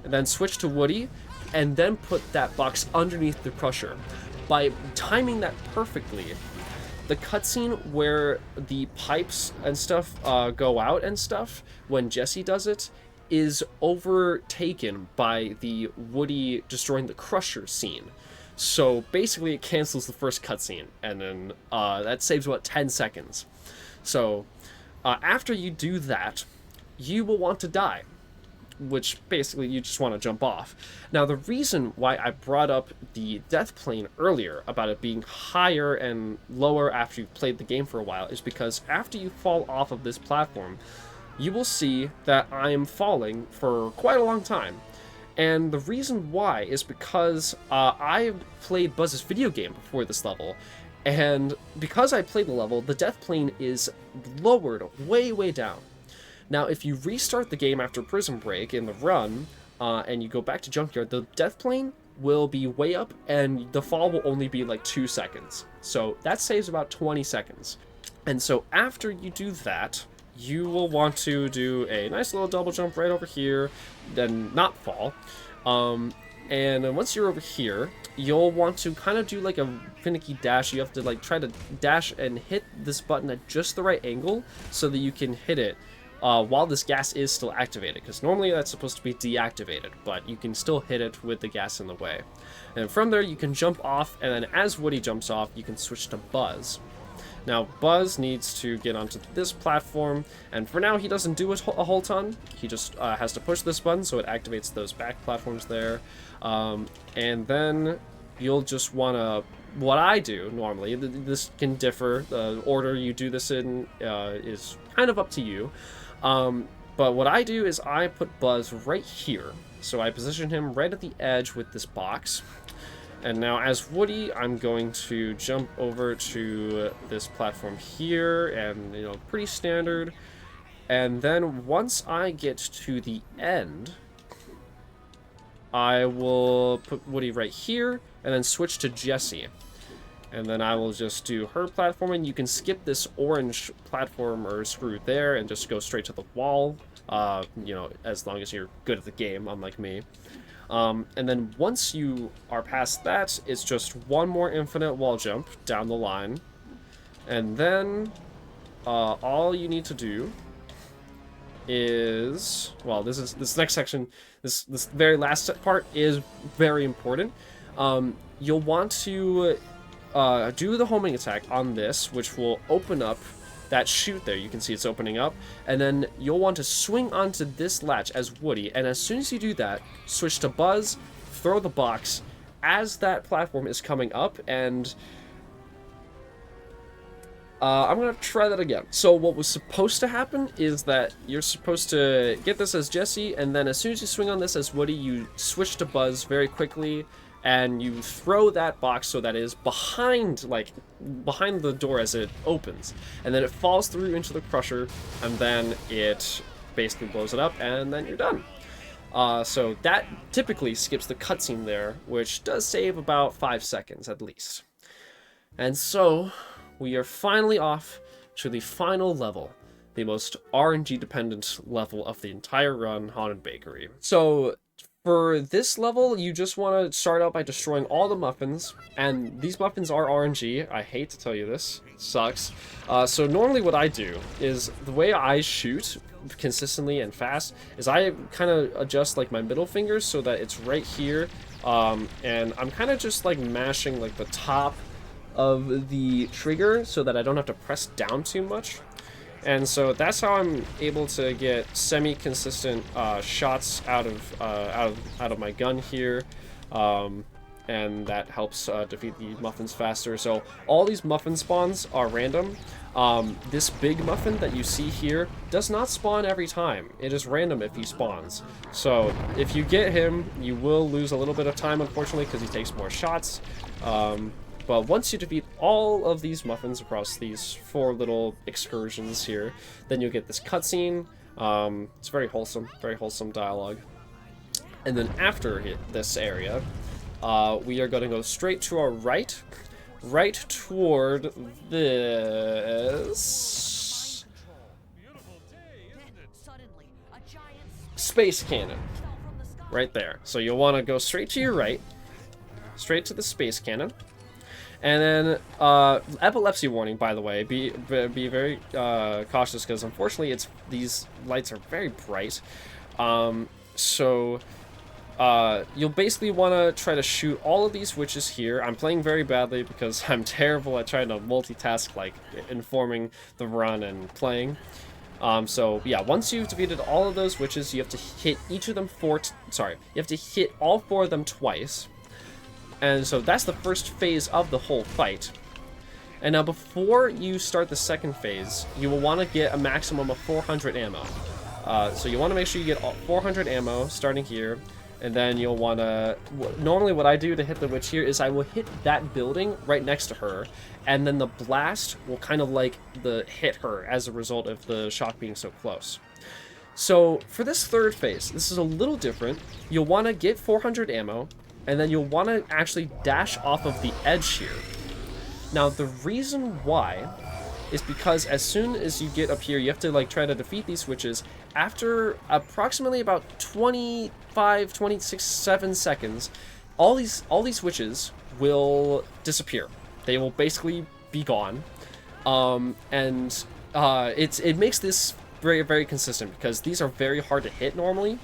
and then switch to Woody, and then put that box underneath the crusher. By timing that perfectly, the cutscene where the pipes and stuff go out and stuff, when Jessie does it, is overtaken by the Woody destroying the crusher scene. So basically it cancels the first cutscene, and then that saves about 10 seconds. So after you do that, you will want to die, which basically you just want to jump off. Now the reason why I brought up the death plane earlier about it being higher and lower after you've played the game for a while is because after you fall off of this platform, you will see that I am falling for quite a long time. And the reason why is because I played Buzz's video game before this level, and because I played the level, the death plane is lowered way, way down. Now, if you restart the game after Prison Break in the run, and you go back to Junkyard, the death plane will be way up, and the fall will only be like 2 seconds. So that saves about 20 seconds. And so after you do that, you will want to do a nice little double jump right over here, then not fall. And then once you're over here, you'll want to kind of do like a finicky dash. You have to like try to dash and hit this button at just the right angle so that you can hit it while this gas is still activated, because normally that's supposed to be deactivated, but you can still hit it with the gas in the way. And from there you can jump off, and then as Woody jumps off, you can switch to Buzz. Now, Buzz needs to get onto this platform, and for now he doesn't do a whole ton. He just has to push this button so it activates those back platforms there. And then you'll just want to, what I do normally, this can differ, the order you do this in is kind of up to you, but what I do is I put Buzz right here. So I position him right at the edge with this box. And now as Woody, I'm going to jump over to this platform here, and, you know, pretty standard. And then once I get to the end, I will put Woody right here, and then switch to Jessie. And then I will just do her platforming. You can skip this orange platform or screw there and just go straight to the wall, you know, as long as you're good at the game, unlike me. And then once you are past that, it's just one more infinite wall jump down the line. And then all you need to do is, well, this next section, this very last part is very important. You'll want to do the homing attack on this, which will open up that chute there. You can see it's opening up, and then you'll want to swing onto this latch as Woody, and as soon as you do that, switch to Buzz, throw the box as that platform is coming up, and I'm gonna try that again. So what was supposed to happen is that you're supposed to get this as Jessie, and then as soon as you swing on this as Woody, you switch to Buzz very quickly, and you throw that box so that is behind, like, behind the door as it opens. And then it falls through into the crusher, and then it basically blows it up, and then you're done. So that typically skips the cutscene there, which does save about 5 seconds at least. And so we are finally off to the final level, the most RNG-dependent level of the entire run, Haunted Bakery. So for this level, you just want to start out by destroying all the muffins, and these muffins are RNG. I hate to tell you this. It sucks. So normally what I do is, the way I shoot consistently and fast is I kind of adjust like my middle fingers so that it's right here, and I'm kind of just like mashing like the top of the trigger so that I don't have to press down too much. And so that's how I'm able to get semi-consistent shots out of my gun here, and that helps defeat the muffins faster. So all these muffin spawns are random. This big muffin that you see here does not spawn every time. It is random if he spawns. So if you get him, you will lose a little bit of time, unfortunately, because he takes more shots. But once you defeat all of these muffins across these 4 little excursions here, then you'll get this cutscene. It's very wholesome dialogue. And then after this area, we are going to go straight to our right toward this space cannon, right there. So you'll want to go straight to your right, straight to the space cannon. And then, epilepsy warning, by the way, be very cautious, because unfortunately these lights are very bright. So you'll basically want to try to shoot all of these witches here. I'm playing very badly because I'm terrible at trying to multitask, like informing the run and playing. So yeah, once you've defeated all of those witches, you have to hit each of them you have to hit all 4 of them twice. And so that's the first phase of the whole fight. And now before you start the second phase, you will want to get a maximum of 400 ammo. So you want to make sure you get 400 ammo starting here. And then you'll want to... Normally what I do to hit the witch here is I will hit that building right next to her. And then the blast will kind of like hit her as a result of the shock being so close. So for this third phase, this is a little different. You'll want to get 400 ammo. And then you'll want to actually dash off of the edge here. Now, the reason why is because as soon as you get up here, you have to like try to defeat these witches. After approximately about 25, 26, 7 seconds, all these witches will disappear. They will basically be gone. It makes this very, very consistent because these are very hard to hit normally.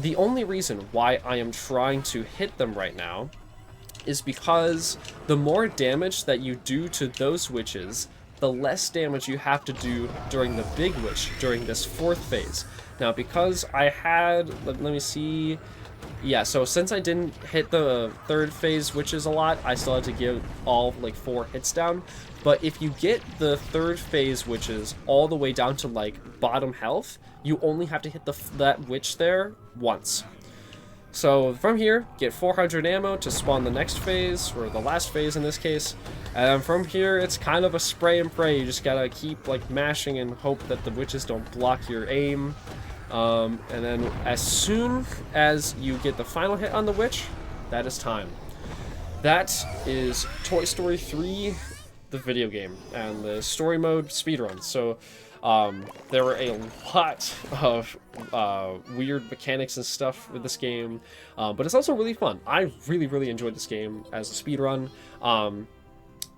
The only reason why I am trying to hit them right now is because the more damage that you do to those witches, the less damage you have to do during the big witch during this 4th phase. Now, because I had, let me see, Yeah, so since I didn't hit the third phase witches a lot, I still had to give all like 4 hits down. But if you get the third phase witches all the way down to like bottom health, you only have to hit that witch there once. So from here, get 400 ammo to spawn the next phase, or the last phase in this case. And from here, it's kind of a spray and pray. You just gotta keep like mashing and hope that the witches don't block your aim. And then as soon as you get the final hit on the witch, that is time. That is Toy Story 3, the video game, and the story mode speedrun. So there were a lot of weird mechanics and stuff with this game, but it's also really fun. I really enjoyed this game as a speedrun.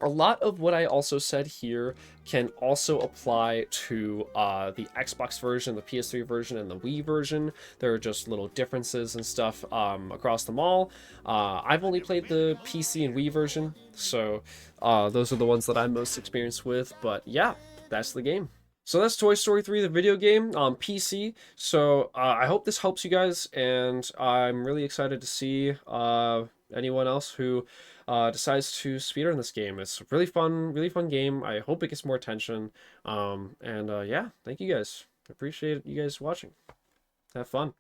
A lot of what I also said here can also apply to the Xbox version, the PS3 version, and the Wii version. There are just little differences and stuff across them all. I've only played the PC and Wii version, so those are the ones that I'm most experienced with. But yeah, that's the game. So that's Toy Story 3, the video game on PC. So I hope this helps you guys, and I'm really excited to see anyone else who decides to speedrun this game. It's a really fun game. I hope it gets more attention. And yeah, thank you guys. I appreciate you guys watching. Have fun.